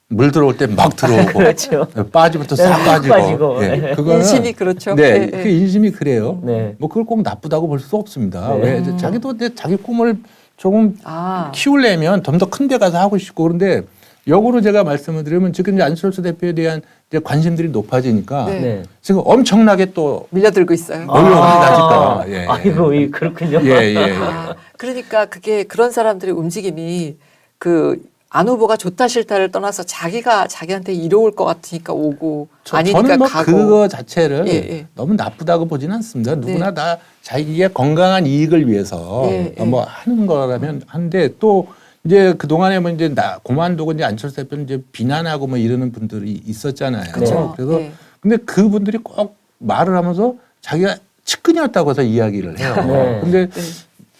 물 들어올 때 막 들어오고 그렇죠. 빠지면 또 싹 네, 빠지고. 빠지고. 예, 네. 그거는 인심이 그렇죠. 네, 네, 그 네. 인심이 그래요. 네. 뭐 그걸 꼭 나쁘다고 볼 수 없습니다. 네. 왜 이제 자기도 이제 자기 꿈을 조금 아, 키우려면 좀 더 큰 데 가서 하고 싶고 그런데 역으로 제가 말씀을 드리면 지금 이제 안철수 대표에 대한 이제 관심들이 높아지니까 네. 네. 지금 엄청나게 또 밀려들고 있어요. 올라옵니다. 예. 아이고, 그렇군요. 예. 아, 그러니까 그게 그런 사람들의 움직임이 그 안 후보가 좋다 싫다를 떠나서 자기가 자기한테 이로울 것 같으니까 오고 아니니까 저는 뭐 가고. 그거 자체를 예, 예. 너무 나쁘다고 보지는 않습니다. 누구나 네. 다 자기의 건강한 이익을 위해서 예, 예. 뭐 하는 거라면 한데 또 이제 그 동안에 뭐 이제 고만두고 이제 안철수 대표는 이제 비난하고 뭐 이러는 분들이 있었잖아요. 그렇죠. 그래서 예. 근데 그분들이 꼭 말을 하면서 자기가 측근이었다고 해서 이야기를 해요. 네. 근데 네.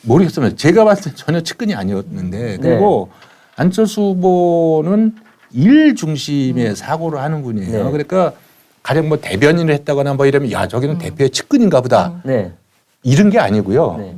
모르겠어요. 제가 봤을 때 전혀 측근이 아니었는데 그리고 안철수 후보는 일 중심의 사고를 하는 분이에요. 네. 그러니까 가령 뭐 대변인을 했다거나 뭐 이러면 야 저기는 대표의 측근인가 보다 네. 이런 게 아니고요. 네.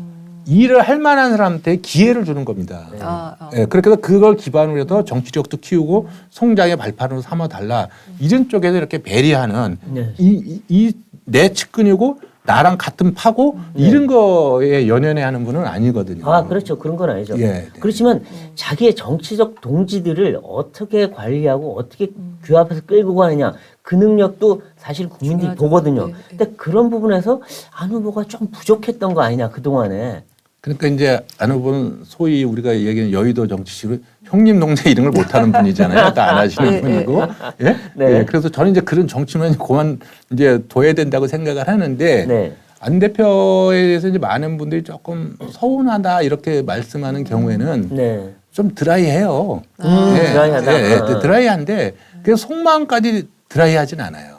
일을 할 만한 사람한테 기회를 주는 겁니다. 아. 예, 그렇게 해서 그걸 기반으로 해서 정치력도 키우고 성장의 발판으로 삼아달라. 이런 쪽에서 이렇게 배려하는 네. 이 내 측근이고 나랑 같은 파고 이런 거에 연연해 하는 분은 아니거든요. 아, 그렇죠. 그런 건 아니죠. 예, 네. 그렇지만 자기의 정치적 동지들을 어떻게 관리하고 어떻게 규합해서 끌고 가느냐 그 능력도 사실 국민들이 중요하죠. 보거든요. 네, 네. 근데 그런 부분에서 안 후보가 좀 부족했던 거 아니냐 그동안에. 그러니까 이제 안 후보는 소위 우리가 얘기하는 여의도 정치식으로 형님 동생 이런 걸 못하는 분이잖아요. 다 안 하시는 네, 분이고. 예? 네. 예, 그래서 저는 이제 그런 정치는 그만 이제 둬야 된다고 생각을 하는데 네. 안 대표에 대해서 이제 많은 분들이 조금 서운하다 이렇게 말씀하는 경우에는 네. 좀 드라이해요. 드라이하다. 예, 드라이한데 그 속마음까지 드라이하진 않아요.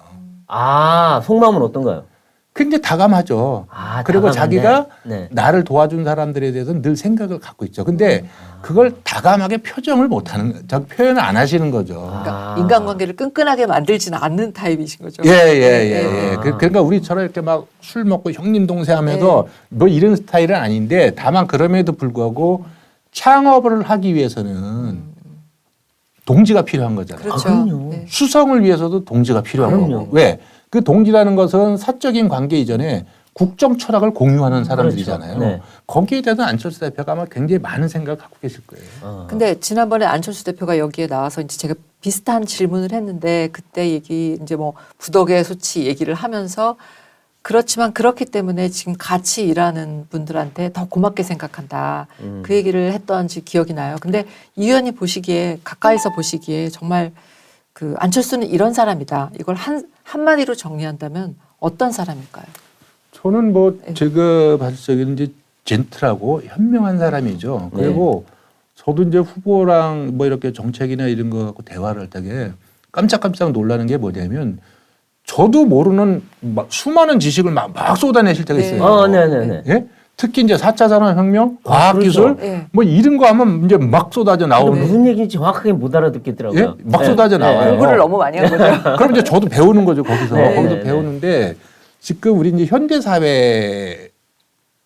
아, 속마음은 어떤가요? 굉장히 다감하죠. 아, 그리고 다감한데. 자기가 네. 나를 도와준 사람들에 대해서는 늘 생각을 갖고 있죠. 근데 그걸 다감하게 표정을 못하는, 표현을 안 하시는 거죠. 그러니까 인간관계를 끈끈하게 만들지는 않는 타입이신 거죠. 예. 아. 그러니까 우리처럼 이렇게 막 술 먹고 형님 동생 하면서 뭐 이런 스타일은 아닌데 다만 그럼에도 불구하고 창업을 하기 위해서는 동지가 필요한 거잖아요. 그렇죠. 그럼요. 네. 수성을 위해서도 동지가 필요한 그럼요. 거고. 왜? 그 동지라는 것은 사적인 관계 이전에 국정 철학을 공유하는 사람들이잖아요. 그렇죠. 네. 거기에 대해서 안철수 대표가 아마 굉장히 많은 생각을 갖고 계실 거예요. 근데 지난번에 안철수 대표가 여기에 나와서 이제 제가 비슷한 질문을 했는데 그때 얘기 이제 뭐 부덕의 수치 얘기를 하면서 그렇지만 그렇기 때문에 지금 같이 일하는 분들한테 더 고맙게 생각한다. 그 얘기를 했던지 기억이 나요. 근데 이 의원이 보시기에 가까이서 보시기에 정말 그 안철수는 이런 사람이다. 이걸 한마디로 정리한다면 어떤 사람일까요? 저는 뭐 제가 봤을 적에는 이제 젠틀하고 현명한 사람이죠. 그리고 저도 이제 후보랑 뭐 이렇게 정책이나 이런 거 갖고 대화를 할 때에 깜짝깜짝 놀라는 게 뭐냐면 저도 모르는 막 수많은 지식을 막 쏟아내실 때가 있어요. 네네네. 예? 특히 이제 4차 산업혁명, 과학기술 그렇죠. 예. 뭐 이런 거 하면 이제 막 쏟아져 근데 나오는 무슨 얘기인지 정확하게 못 알아듣겠더라고요. 예? 막 쏟아져 나와요. 공부를 너무 많이 한 거죠. 그럼 이제 저도 배우는 거죠, 거기서. 네, 거기서 네, 배우는데 지금 우리 이제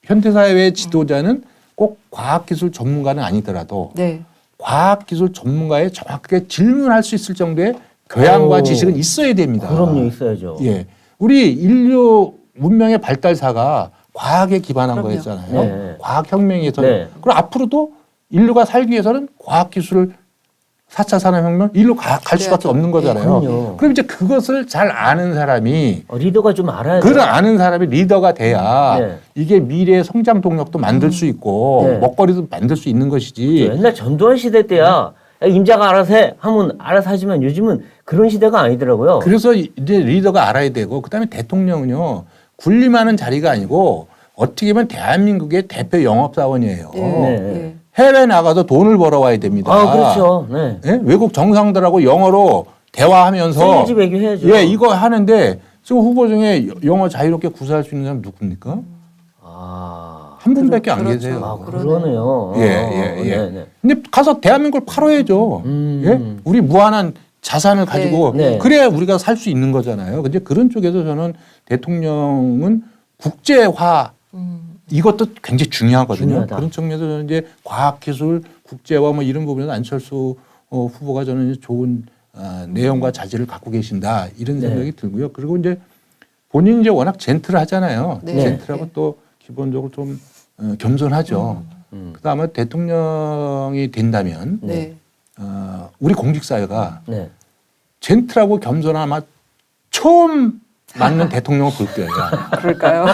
현대사회 지도자는 꼭 과학기술 전문가는 아니더라도 네. 과학기술 전문가에 정확하게 질문할 수 있을 정도의 교양과 오. 지식은 있어야 됩니다. 그럼요, 있어야죠. 예. 우리 인류 문명의 발달사가 과학에 기반한 그럼요. 거였잖아요. 네. 과학혁명에서. 네. 그리고 앞으로도 인류가 살기 위해서는 과학기술을 4차 산업혁명 일로 갈 수밖에 없는 거잖아요. 그럼요. 그럼 이제 그것을 잘 아는 사람이 리더가 좀 알아야 돼요. 그걸 아는 사람이 리더가 돼야 네. 이게 미래의 성장 동력도 만들 수 있고 네. 먹거리도 만들 수 있는 것이지. 옛날 전두환 시대 때야 야, 임자가 알아서 해 하면 알아서 하지만 요즘은 그런 시대가 아니더라고요. 그래서 이제 리더가 알아야 되고 그다음에 대통령은요 군림하는 자리가 아니고 어떻게 보면 대한민국의 대표 영업사원이에요. 예, 네. 예. 해외 나가서 돈을 벌어와야 됩니다. 그렇죠. 네. 예? 외국 정상들하고 영어로 대화하면서 세일즈 외교 해야죠. 예, 이거 하는데 지금 후보 중에 영어 자유롭게 구사할 수 있는 사람 누굽니까? 한 분밖에 안 그렇죠. 계세요. 그러네요. 예. 네네. 근데 가서 대한민국을 팔아야죠. 예? 우리 무한한 자산을 가지고 네. 그래야 우리가 살 수 있는 거잖아요. 근데 그런 쪽에서 저는 대통령은 국제화 이것도 굉장히 중요하거든요. 중요하다. 그런 측면에서 저는 이제 과학기술, 국제화 뭐 이런 부분에서 안철수 후보가 저는 이제 좋은 내용과 자질을 갖고 계신다 이런 네. 생각이 들고요. 그리고 이제 본인이 이제 워낙 젠틀하잖아요. 네. 젠틀하고 네. 또 기본적으로 좀 겸손하죠. 그다음에 대통령이 된다면 네. 우리 공직사회가 네. 젠틀하고 겸손한 아마 처음 맞는 대통령을 볼 거예요. 그럴까요?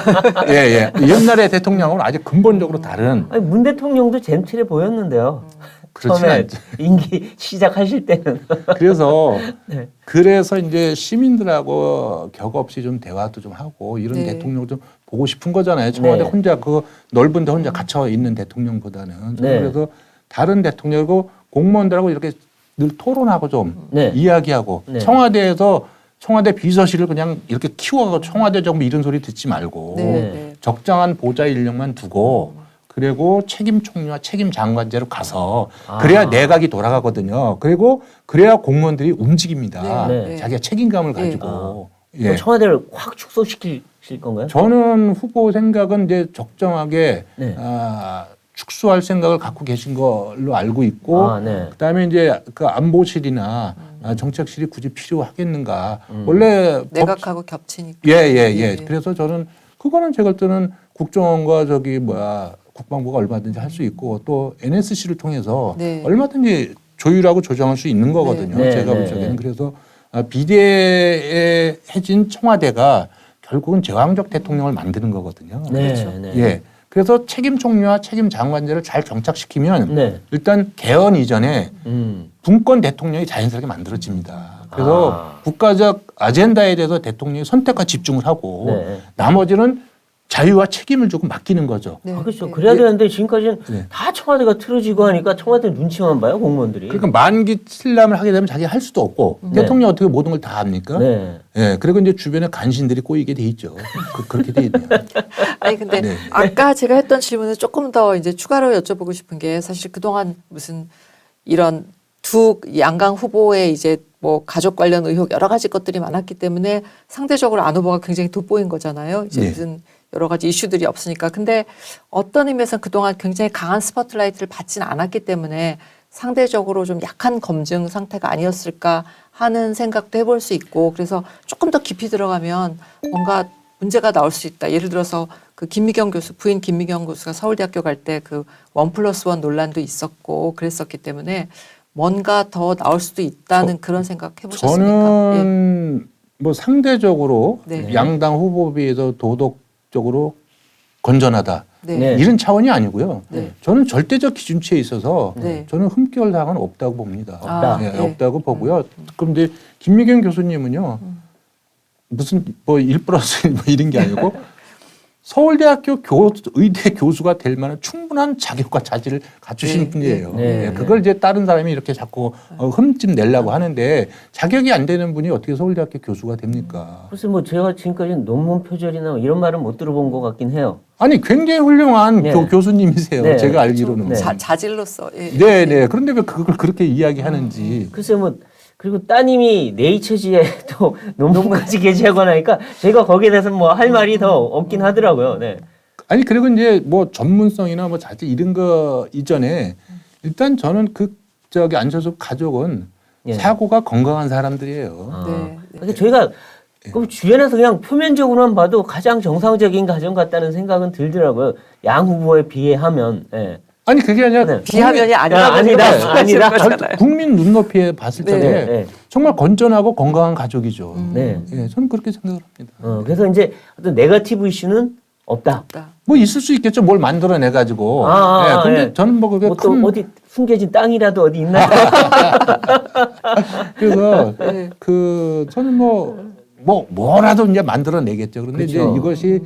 예. 옛날의 대통령은 아주 근본적으로 다른 아니, 문 대통령도 젠틀해 보였는데요. 그렇지 처음에 않죠. 임기 시작하실 때는. 그래서 네. 그래서 이제 시민들하고 격 없이 좀 대화도 좀 하고 이런 네. 대통령 좀 보고 싶은 거잖아요. 청와대 네. 혼자 그 넓은 데 혼자 갇혀 있는 대통령보다는 네. 그래서 다른 대통령이고 공무원들하고 이렇게 늘 토론하고 좀 네. 이야기하고 네. 청와대 비서실을 그냥 이렇게 키워가고 청와대 정부 이런 소리 듣지 말고 네. 네. 네. 적정한 보좌 인력만 두고 그리고 책임 총리와 책임 장관제로 가서 아. 그래야 내각이 돌아가거든요. 그리고 그래야 공무원들이 움직입니다. 네. 네. 자기가 책임감을 네. 가지고. 그럼 예. 청와대를 확 축소시킬 건가요? 저는 후보 생각은 이제 적정하게 네. 축소할 생각을 갖고 계신 걸로 알고 있고 네. 그다음에 이제 그 안보실이나 정책실이 굳이 필요하겠는가. 원래 내각하고 겹치니까. 예. 그래서 저는 그거는 제가 볼 때는 국정원과 국방부가 얼마든지 할 수 있고 또 NSC를 통해서 네. 얼마든지 조율하고 조정할 수 있는 거거든요. 네. 제가 볼 네. 적에는. 그래서 비대해진 청와대가 결국은 제왕적 대통령을 만드는 거거든요. 네. 그렇죠. 네. 예. 그래서 책임 총리와 책임 장관제를 잘 정착시키면 네. 일단 개헌 이전에 분권 대통령이 자연스럽게 만들어집니다. 그래서 국가적 아젠다에 대해서 대통령이 선택과 집중을 하고 네. 나머지는 자유와 책임을 조금 맡기는 거죠. 네. 그렇죠. 네. 그래야 되는데 지금까지는 네. 다 청와대가 틀어지고 하니까 청와대 눈치만 봐요, 공무원들이. 그러니까 만기 칠람을 하게 되면 자기 할 수도 없고 네. 대통령이 어떻게 모든 걸 다 합니까? 네. 예. 그리고 이제 주변에 간신들이 꼬이게 돼 있죠. 그렇게 돼 있네요. 아니 근데 네. 아까 제가 했던 질문을 조금 더 이제 추가로 여쭤보고 싶은 게 사실 그동안 무슨 이런 두 양강 후보의 이제 뭐 가족 관련 의혹 여러 가지 것들이 많았기 때문에 상대적으로 안 후보가 굉장히 돋보인 거잖아요. 이제 네. 무슨 여러 가지 이슈들이 없으니까. 근데 어떤 의미에서는 그동안 굉장히 강한 스포트라이트를 받지는 않았기 때문에 상대적으로 좀 약한 검증 상태가 아니었을까 하는 생각도 해볼 수 있고 그래서 조금 더 깊이 들어가면 뭔가 문제가 나올 수 있다. 예를 들어서 그 김미경 교수, 부인 김미경 교수가 서울대학교 갈 때 그 1+1 논란도 있었고 그랬었기 때문에 뭔가 더 나올 수도 있다는 그런 생각 해보셨습니까? 저는 뭐 상대적으로 네. 양당 후보 비해서 도덕적으로 건전하다. 네. 네. 이런 차원이 아니고요. 네. 저는 절대적 기준치에 있어서 네. 저는 흠결 사항은 없다고 봅니다. 없다. 예, 네. 없다고 보고요. 그런데 김미경 교수님은요. 무슨 뭐 1+1 뭐 이런 게 아니고 서울대학교 의대 교수가 될 만한 충분한 자격과 자질을 갖추신 네. 분이에요. 네. 예, 그걸 이제 다른 사람이 이렇게 자꾸 흠집 내려고 하는데 자격이 안 되는 분이 어떻게 서울대학교 교수가 됩니까? 글쎄 뭐 제가 지금까지 논문 표절이나 이런 말은 못 들어본 것 같긴 해요. 아니 굉장히 훌륭한 네. 교수님이세요. 네. 제가 알기로는. 네. 자질로서. 예. 네. 그런데 왜 그걸 그렇게 이야기하는지. 글쎄 뭐 그리고 따님이 네이처지에 또 논문까지 게재하고 나니까 제가 거기에 대해서 뭐 할 말이 더 없긴 하더라고요. 네. 아니 그리고 이제 뭐 전문성이나 뭐 자질 이런 거 이전에 일단 저는 안철수 가족은 예. 사고가 건강한 사람들이에요. 네. 그러니까 저희가 그 주변에서 그냥 표면적으로만 봐도 가장 정상적인 가정 같다는 생각은 들더라고요. 양 후보에 비해하면. 예. 아니 그게 아니라 네. 비하면이 아니라고 아니다. 생각하시는 아니다. 거잖아요. 국민 눈높이에 봤을 네. 적에 네. 정말 건전하고 건강한 가족이죠. 네. 예, 저는 그렇게 생각을 합니다. 그래서 이제 어떤 네거티브 이슈는 없다. 뭐 있을 수 있겠죠. 뭘 만들어내 가지고. 근데 예. 저는 뭐 그게 뭐 또 큰 어디 숨겨진 땅이라도 어디 있나? 그래서 네. 저는 뭐라도 이제 만들어내겠죠. 그런데 이제 그렇죠. 이것이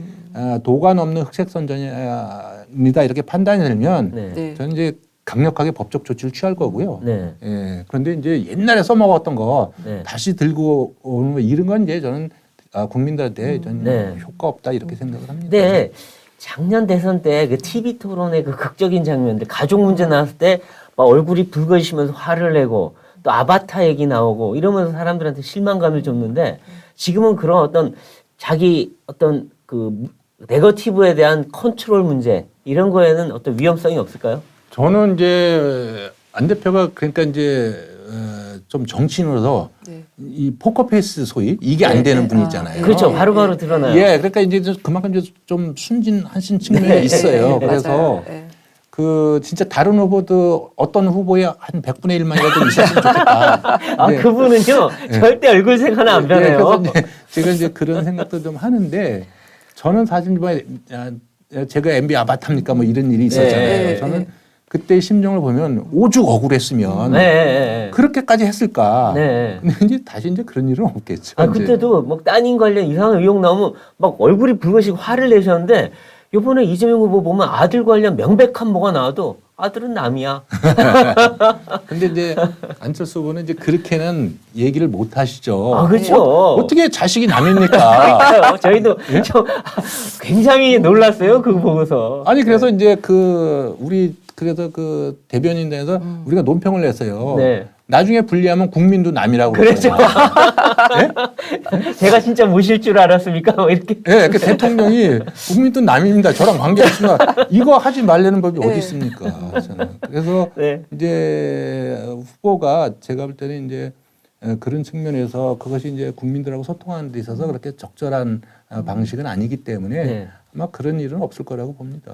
도관 없는 흑색 선전이다 이렇게 판단이 들면 네. 네. 저는 이제 강력하게 법적 조치를 취할 거고요. 네. 예. 그런데 이제 옛날에 써먹었던 거 네. 다시 들고 오는 거 이런 건 이제 저는 국민들한테 저는 네. 효과 없다 이렇게 생각을 합니다. 근데 작년 대선 때 그 TV 토론의 그 극적인 장면들 가족 문제 나왔을 때 막 얼굴이 붉어지시면서 화를 내고 또 아바타 얘기 나오고 이러면서 사람들한테 실망감을 줬는데 지금은 그런 어떤 자기 어떤 그 네거티브에 대한 컨트롤 문제 이런 거에는 어떤 위험성이 없을까요? 저는 이제 안 대표가 그러니까 이제 좀 정치인으로서 네. 이 포커페이스 소위 이게 네, 안 되는 네. 분이잖아요. 아, 그렇죠. 네. 바로바로 드러나요. 예, 그러니까 이제 그만큼 이제 좀 순진하신 측면이 네. 있어요. 네, 그래서 맞아요. 네. 진짜 다른 후보도 어떤 후보에 한 100분의 1만이라도 있었으면 좋겠다. 아, 네. 그분은요, 절대 얼굴색 하나 안 예, 변해요. 그래서 이제 제가 이제 그런 생각도 좀 하는데 저는 사실 뭐 제가 MB 아바타입니까 뭐 이런 일이 있었잖아요. 네, 저는 네. 그때 심정을 보면 오죽 억울했으면 네, 네, 그렇게까지 했을까. 네. 근데 이제 다시 이제 그런 일은 없겠죠. 아, 이제. 그때도 막 따님 관련 이상한 의혹 나오면 막 얼굴이 붉어지고 화를 내셨는데 이번에 이재명 후보 보면 아들 관련 명백한 뭐가 나와도 아들은 남이야. 근데 이제 안철수 후보는 이제 그렇게는 얘기를 못 하시죠. 아, 그렇죠. 어떻게 자식이 남입니까? 그러니까요. 저희도 좀 굉장히 놀랐어요. 그거 보고서. 아니 그래서 이제 우리 그래서 그 대변인단에서 우리가 논평을 냈어요. 네. 나중에 분리하면 국민도 남이라고 그렇죠. 그랬잖아요. 제가 진짜 모실 줄 알았습니까? 뭐 이렇게. 예, 그 대통령이 국민도 남입니다. 저랑 관계없으면 이거 하지 말라는 법이 어디 있습니까? 저는. 그래서 네. 이제 후보가 제가 볼 때는 이제 그런 측면에서 그것이 이제 국민들하고 소통하는 데 있어서 그렇게 적절한 방식은 아니기 때문에 네. 아마 그런 일은 없을 거라고 봅니다.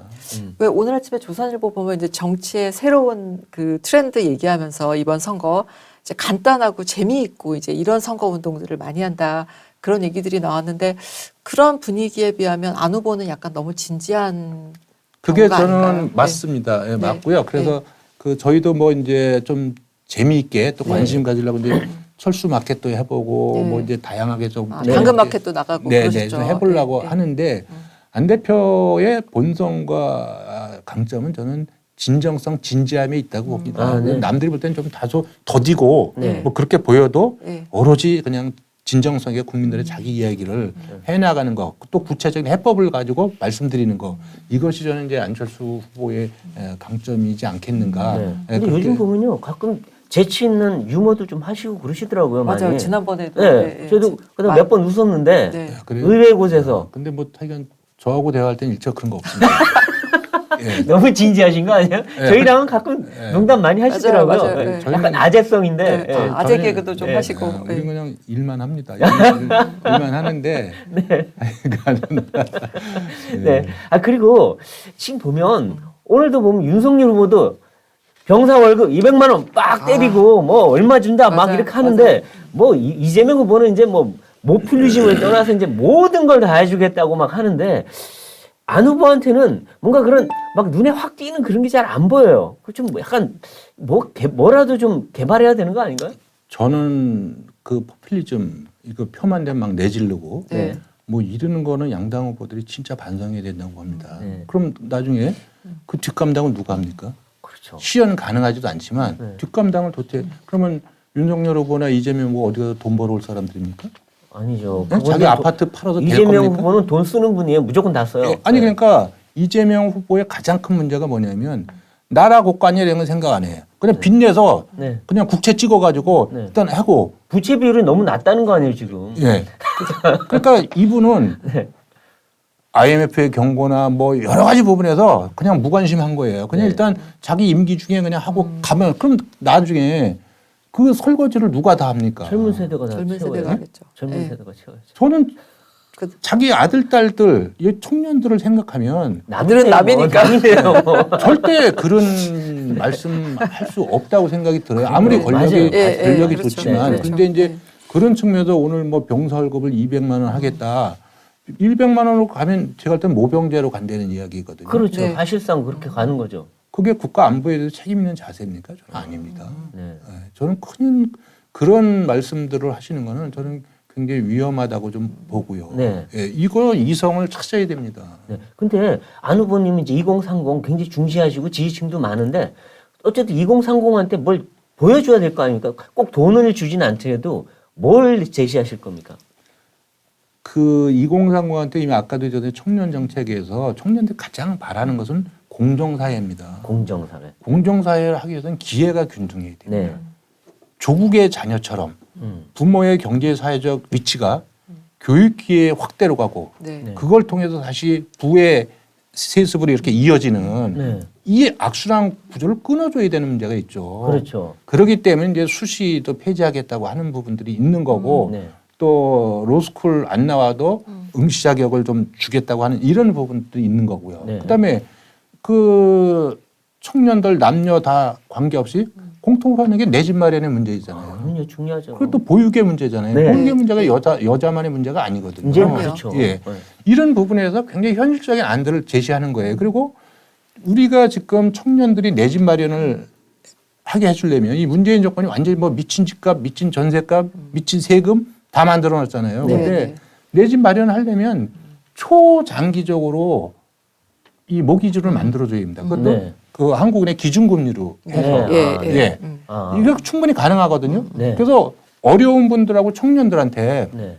왜 오늘 아침에 조선일보 보면 이제 정치의 새로운 그 트렌드 얘기하면서 이번 선거 이제 간단하고 재미있고 이제 이런 선거 운동들을 많이 한다 그런 얘기들이 나왔는데 그런 분위기에 비하면 안 후보는 약간 너무 진지한 그게 경우가 저는 아닌가요? 맞습니다. 예, 네. 맞고요. 그래서 저희도 뭐 이제 좀 재미있게 또 관심 가지려고 이제 철수 마켓도 해보고 네. 뭐 이제 다양하게 좀 당근 마켓도 나가고 네, 그러셨죠. 좀 해보려고 네, 네. 하는데 안 대표의 본성과 강점은 저는 진정성, 진지함에 있다고 봅니다. 아, 네. 남들이 볼 때는 좀 다소 더디고 네. 뭐 그렇게 보여도 네. 오로지 그냥 진정성의 국민들의 자기 이야기를 해나가는 거, 또 구체적인 해법을 가지고 말씀드리는 거 이것이 저는 이제 안철수 후보의 강점이지 않겠는가. 네. 예, 근데 그렇게 요즘 보면요. 가끔 재치 있는 유머도 좀 하시고 그러시더라고요. 맞아요. 많이. 지난번에도 네. 저도 그다음 몇 번 웃었는데 네. 그래요? 의외의 곳에서 근데 뭐 하여간 저하고 대화할 때는 일체 그런 거 없습니다. 예. 너무 진지하신 거 아니에요? 저희랑은 가끔 농담 많이 하시더라고요. 맞아요. 네. 네. 약간 아재성인데. 네. 예. 아, 아재 저는- 개그도 좀 네. 하시고. 우리 네. 그냥 일만 합니다. 일만 하는데. 네. 아 그리고 지금 보면 오늘도 보면 윤석열 후보도 병사 월급 200만 원 빡 때리고 뭐 얼마 준다 막 맞아요. 이렇게 하는데 맞아요. 뭐 이재명 후보는 이제 뭐 모플리즘을 떠나서 이제 모든 걸 다 해주겠다고 막 하는데 안 후보한테는 뭔가 그런 막 눈에 확 띄는 그런 게 잘 안 보여요. 그 좀 약간 뭐라도 좀 개발해야 되는 거 아닌가요? 저는 그 포퓰리즘 이거 표만 되면 막 내지르고 네. 뭐 이러는 거는 양당 후보들이 진짜 반성해야 된다고 봅니다. 네. 그럼 나중에 그 뒷감당은 누가 합니까? 그렇죠. 시연 가능하지도 않지만 네. 뒷감당을 도대체 그러면 윤석열 후보나 이재명 후보 어디 가서 돈 벌어올 사람들입니까? 아니죠. 네? 자기 그거는 아파트 팔아서 될 이재명 겁니까? 후보는 돈 쓰는 분이에요. 무조건 다 써요. 아니 네. 그러니까 이재명 후보의 가장 큰 문제가 뭐냐면 나라 국간이라 이런 건 생각 안 해요. 그냥 빚내서 네. 그냥 국채 찍어가지고 네. 일단 하고 부채 비율이 너무 낮다는 거 아니에요 지금? 예. 그러니까 이분은 네. IMF의 경고나 뭐 여러 가지 부분에서 그냥 무관심한 거예요. 그냥 네. 일단 자기 임기 중에 그냥 하고 가면 그럼 나중에 그 설거지를 누가 다 합니까? 젊은 세대가 다 젊은 채워요. 세대가 하겠죠. 젊은 네. 세대가 채워야죠. 저는 자기 아들, 딸들, 이 청년들을 생각하면 아들은 남이니까. 절대 그런 말씀 할 수 없다고 생각이 들어요. 아무리 네, 권력이 그렇죠. 좋지만. 그렇죠. 근데 이제 네. 그런 측면에서 오늘 뭐 병사 월급을 200만 원 하겠다. 100만 원으로 가면 제가 할 때는 모병제로 간다는 이야기거든요. 그렇죠. 네. 사실상 그렇게 가는 거죠. 그게 국가 안보에 대해서 책임 있는 자세입니까? 저는 아닙니다. 네. 네, 저는 큰 그런 말씀들을 하시는 거는 저는 굉장히 위험하다고 좀 보고요. 네. 예, 이거 이성을 찾아야 됩니다. 네. 근데 안 후보님은 이제 2030 굉장히 중시하시고 지지층도 많은데 어쨌든 2030한테 뭘 보여줘야 될 거 아닙니까? 꼭 돈을 주진 않더라도 뭘 제시하실 겁니까? 그 2030한테 이미 아까도 전에 청년 정책에서 청년들이 가장 바라는 것은 공정사회입니다. 공정사회. 공정사회를 하기 위해서는 기회가 균등해야 됩니다. 네. 조국의 자녀처럼 부모의 경제 사회적 위치가 교육 기회 확대로 가고 네. 네. 그걸 통해서 다시 부의 세습으로 이렇게 이어지는 네. 이 악순환 구조를 끊어줘야 되는 문제가 있죠. 그렇죠. 그렇기 때문에 이제 수시도 폐지하겠다고 하는 부분들이 있는 거고 네. 또 로스쿨 안 나와도 응시 자격을 좀 주겠다고 하는 이런 부분도 있는 거고요. 네. 그다음에 그 청년들 남녀 다 관계없이 공통으로 하는 게 내 집 마련의 문제이잖아요. 그럼요, 중요하죠. 그리고 또 보육의 문제잖아요. 네. 보육의 문제가 여자만의 문제가 아니거든요. 이제 그럼요. 그렇죠. 예. 네. 이런 부분에서 굉장히 현실적인 안들을 제시하는 거예요. 그리고 우리가 지금 청년들이 내 집 마련을 하게 해주려면 이 문재인 정권이 완전히 뭐 미친 집값, 미친 전세값, 미친 세금 다 만들어 놨잖아요. 네, 근데 네. 내 집 마련을 하려면 초장기적으로 이 모기지를 만들어줘야 됩니다. 그것도 네. 그 한국은행 기준금리로 해서. 네. 아, 예. 아. 이게 충분히 가능하거든요. 네. 그래서 어려운 분들하고 청년들한테 네.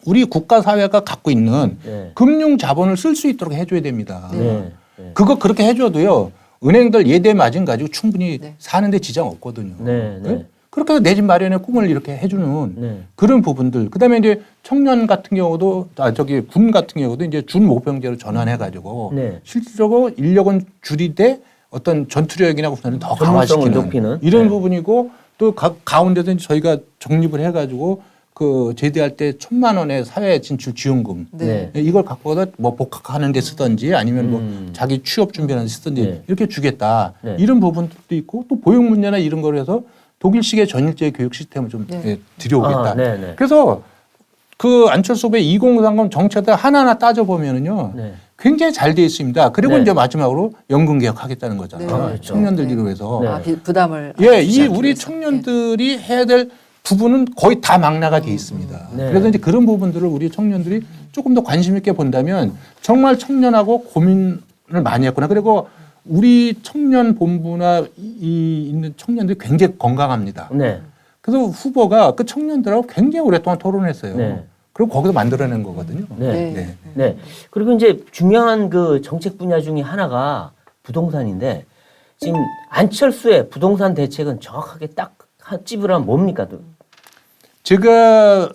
우리 국가 사회가 갖고 있는 네. 금융 자본을 쓸 수 있도록 해줘야 됩니다. 네. 네. 그거 그렇게 해줘도요. 은행들 예대 마진 가지고 충분히 네. 사는데 지장 없거든요. 네. 네. 그렇게 해서 내 집 마련의 꿈을 이렇게 해주는 네. 그런 부분들. 그다음에 이제 청년 같은 경우도 군 같은 경우도 이제 준모병제로 전환해가지고 네. 실질적으로 인력은 줄이되 어떤 전투력이나 군사는 더 전문성을 강화시키는 높이는. 이런 네. 부분이고 또 가운데서 이제 저희가 적립을 해가지고 그 제대할 때 1,000만 원의 사회 진출 지원금 네. 이걸 갖고 가서 뭐 복학하는 데 쓰든지 아니면 뭐 자기 취업 준비하는 데 쓰든지 네. 이렇게 주겠다 네. 이런 부분들도 있고 또 보육 문제나 이런 거를 해서 독일식의 전일제 교육 시스템을 좀 네. 예, 들여오겠다. 아, 네, 네. 그래서 그 안철수 후보의 2030 정책들 하나하나 따져보면은요. 네. 굉장히 잘 돼 있습니다. 그리고 네. 이제 마지막으로 연금 개혁하겠다는 거잖아요. 네. 아, 그렇죠. 청년들 네. 위해서. 네. 아, 부담을 예, 주지 이 않기 우리 위해서. 청년들이 해야 될 부분은 거의 다 망라가 돼 있습니다. 네. 그래서 이제 그런 부분들을 우리 청년들이 조금 더 관심 있게 본다면 정말 청년하고 고민을 많이 했구나. 그리고 우리 청년 본부나 있는 청년들이 굉장히 건강합니다. 네. 그래서 후보가 그 청년들하고 굉장히 오랫동안 토론했어요. 네. 그리고 거기서 만들어낸 거거든요. 네. 네. 네. 네. 그리고 이제 중요한 그 정책 분야 중에 하나가 부동산인데 지금 안철수의 부동산 대책은 정확하게 딱 찝으라면 뭡니까? 제가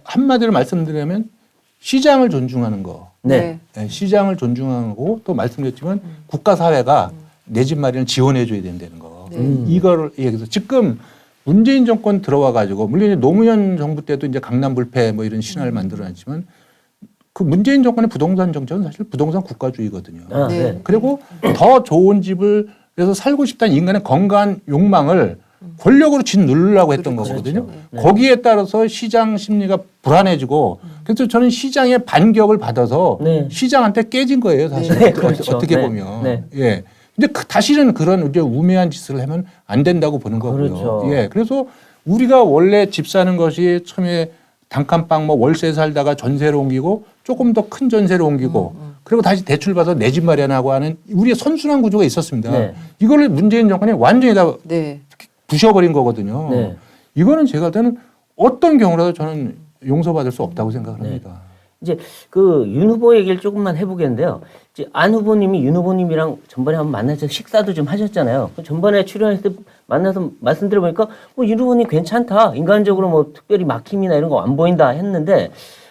한마디로 말씀드리면 시장을 존중하는 거. 네. 네, 시장을 존중하고 또 말씀드렸지만 국가 사회가 내 집 마련을 지원해 줘야 된다는 거. 네. 이거를 얘기해서 지금 문재인 정권 들어와 가지고 물론 이제 노무현 정부 때도 이제 강남 불패 뭐 이런 신화를 만들어냈지만 그 문재인 정권의 부동산 정책은 사실 부동산 국가주의거든요. 아, 네. 네. 그리고 더 좋은 집을 그래서 살고 싶다는 인간의 건강한 욕망을 권력으로 짓누르려고 했던 그렇죠. 거거든요. 네. 거기에 따라서 시장 심리가 불안해지고 그래서 저는 시장의 반격을 받아서 네. 시장한테 깨진 거예요, 사실. 네, 그렇죠. 어떻게 네. 보면. 네. 예. 근데 다시는 그런 이제 우매한 짓을 하면 안 된다고 보는 거고요. 그렇죠. 예. 그래서 우리가 원래 집 사는 것이 처음에 단칸방 뭐 월세 살다가 전세로 옮기고 조금 더 큰 전세로 옮기고 그리고 다시 대출 받아서 내 집 마련하고 하는 우리의 선순환 구조가 있었습니다. 네. 이거를 문재인 정권이 완전히 다 네. 부셔버린 거거든요. 네. 이거는 제가 할 때는 어떤 경우라도 저는 용서받을 수 없다고 생각을 합니다. 이제 그 윤 후보 얘기를 조금만 해보겠는데요. 이제 안 후보님이 윤 후보님이랑 전번에 한번 만나서 식사도 좀 하셨잖아요. 그 전번에 출연했을 때 만나서 말씀드려보니까 뭐 윤 후보님 괜찮다. 인간적으로 뭐 특별히 막힘이나 이런 거 안 보인다 했는데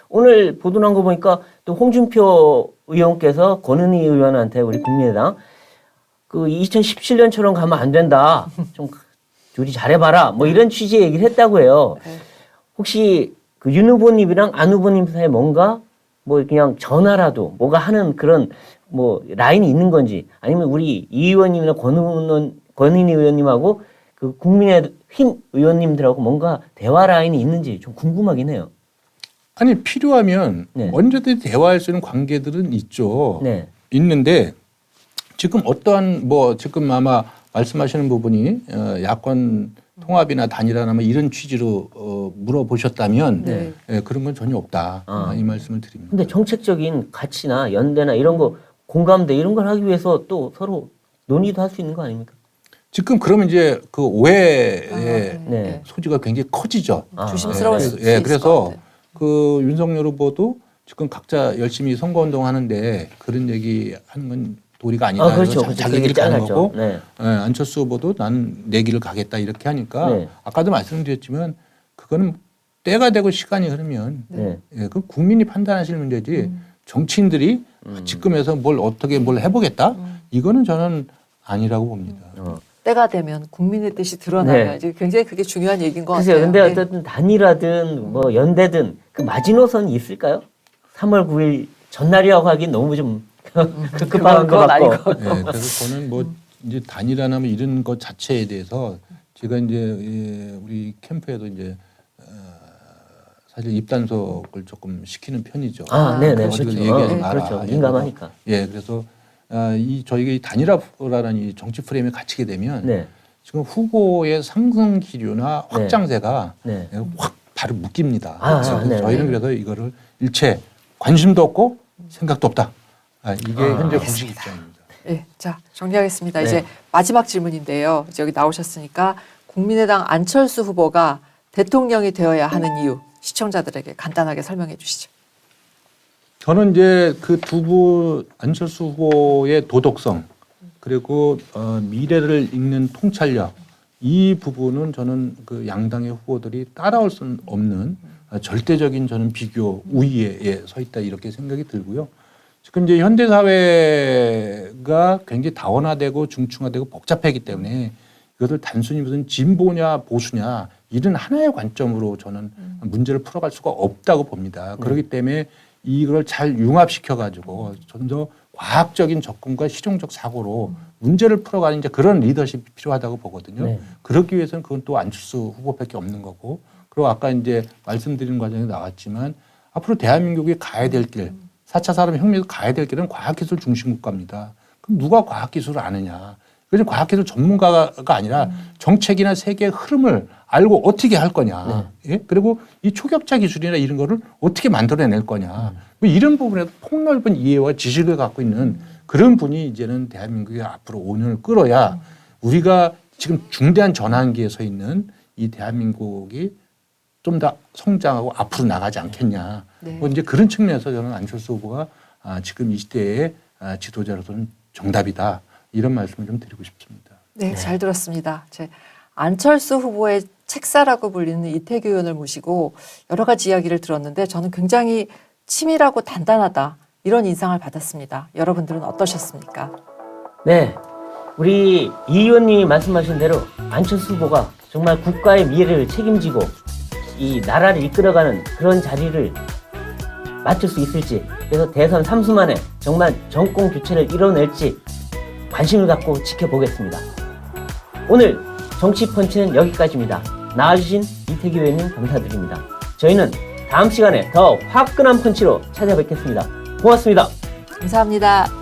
오늘 보도 난 거 보니까 또 홍준표 의원께서 권은희 의원한테 우리 국민의당 그 2017년처럼 가면 안 된다. 좀 둘이 잘해봐라. 뭐 이런 취지의 얘기를 했다고 해요. 네. 혹시 그 윤 후보님이랑 안 후보님 사이에 뭔가 뭐 그냥 전화라도 뭐가 하는 그런 뭐 라인이 있는 건지 아니면 우리 이 의원님이나 권은희 의원님하고 그 국민의힘 의원님들하고 뭔가 대화 라인이 있는지 좀 궁금하긴 해요. 아니 필요하면 네. 언제든지 대화할 수 있는 관계들은 있죠. 네. 있는데 지금 어떠한 뭐 지금 아마 말씀하시는 부분이 야권 통합이나 단일화나 뭐 이런 취지로 물어보셨다면 네. 그런 건 전혀 없다. 이 말씀을 드립니다. 근데 정책적인 가치나 연대나 이런 거 공감대 이런 걸 하기 위해서 또 서로 논의도 할 수 있는 거 아닙니까? 지금 그러면 이제 그 오해의 네. 소지가 굉장히 커지죠. 조심스러울 수 있을 것 그래서 같아요. 그 윤석열 후보도 지금 각자 열심히 선거운동 하는데 그런 얘기 하는 건 도리가 아니다. 그렇죠. 그래서 자기 길을 그게 가는 잘랐죠. 거고 네. 안철수 후보도 나는 내 길을 가겠다 이렇게 하니까 네. 아까도 말씀드렸지만 그거는 때가 되고 시간이 흐르면 네. 그 국민이 판단하실 문제지 정치인들이 지금에서 뭘 어떻게 뭘 해보겠다 이거는 저는 아니라고 봅니다. 때가 되면 국민의 뜻이 드러나요. 네. 이제 굉장히 그게 중요한 얘기인 것 글쎄요. 같아요. 근데 네. 어쨌든 단일화든 뭐 연대든 그 마지노선이 있을까요? 3월 9일 전날이라고 하긴 너무 좀 급급한 것 그건 같고. 아니고. 그래서 저는 뭐 이제 단일화나 뭐 이런 것 자체에 대해서 제가 이제 우리 캠프에도 이제 사실 입단속을 조금 시키는 편이죠. 네네. 그렇죠. 그렇죠. 얘기하지 마라. 그렇죠. 민감하니까. 그래서 이 저희가 이 단일화라는 이 정치 프레임에 갇히게 되면 네. 지금 후보의 상승 기류나 확장세가 네. 확 바로 묶입니다. 그래서 그래서 네. 저희는 그래서 이거를 일체 관심도 없고 생각도 없다. 이게 현재 공식 입장입니다. 네, 자 정리하겠습니다. 네. 이제 마지막 질문인데요. 이제 여기 나오셨으니까 국민의당 안철수 후보가 대통령이 되어야 하는 이유 시청자들에게 간단하게 설명해 주시죠. 저는 이제 그 두 분 안철수 후보의 도덕성 그리고 미래를 읽는 통찰력 이 부분은 저는 그 양당의 후보들이 따라올 수 없는 절대적인 저는 비교 우위에 서 있다 이렇게 생각이 들고요. 지금 이제 현대 사회가 굉장히 다원화되고 중층화되고 복잡하기 때문에 이것을 단순히 무슨 진보냐 보수냐 이런 하나의 관점으로 저는 문제를 풀어갈 수가 없다고 봅니다. 그렇기 때문에 이걸 잘 융합시켜 가지고 좀 더 과학적인 접근과 실용적 사고로 문제를 풀어가는 이제 그런 리더십이 필요하다고 보거든요. 네. 그러기 위해서는 그건 또 안철수 후보밖에 없는 거고 그리고 아까 이제 말씀드린 과정에 나왔지만 앞으로 대한민국이 가야 될 길, 4차 산업혁명에서 가야 될 길은 과학기술 중심 국가입니다. 그럼 누가 과학기술을 아느냐? 그래서 과학기술 전문가가 아니라 정책이나 세계의 흐름을 알고 어떻게 할 거냐. 예? 그리고 이 초격차 기술이나 이런 거를 어떻게 만들어낼 거냐. 뭐 이런 부분에서 폭넓은 이해와 지식을 갖고 있는 그런 분이 이제는 대한민국이 앞으로 5년을 끌어야 우리가 지금 중대한 전환기에 서 있는 이 대한민국이 좀 더 성장하고 앞으로 나가지 않겠냐. 네. 뭐 이제 그런 측면에서 저는 안철수 후보가 지금 이 시대의 지도자로서는 정답이다. 이런 말씀을 좀 드리고 싶습니다. 네, 잘 들었습니다. 안철수 후보의 책사라고 불리는 이태규 의원을 모시고 여러 가지 이야기를 들었는데 저는 굉장히 치밀하고 단단하다 이런 인상을 받았습니다. 여러분들은 어떠셨습니까? 네. 우리 이 의원님이 말씀하신 대로 안철수 후보가 정말 국가의 미래를 책임지고 이 나라를 이끌어가는 그런 자리를 맡을 수 있을지 그래서 대선 3수 만에 정말 정권 교체를 이뤄낼지 관심을 갖고 지켜보겠습니다. 오늘 정치펀치는 여기까지입니다. 나와주신 이태규 의원님 감사드립니다. 저희는 다음 시간에 더 화끈한 펀치로 찾아뵙겠습니다. 고맙습니다. 감사합니다.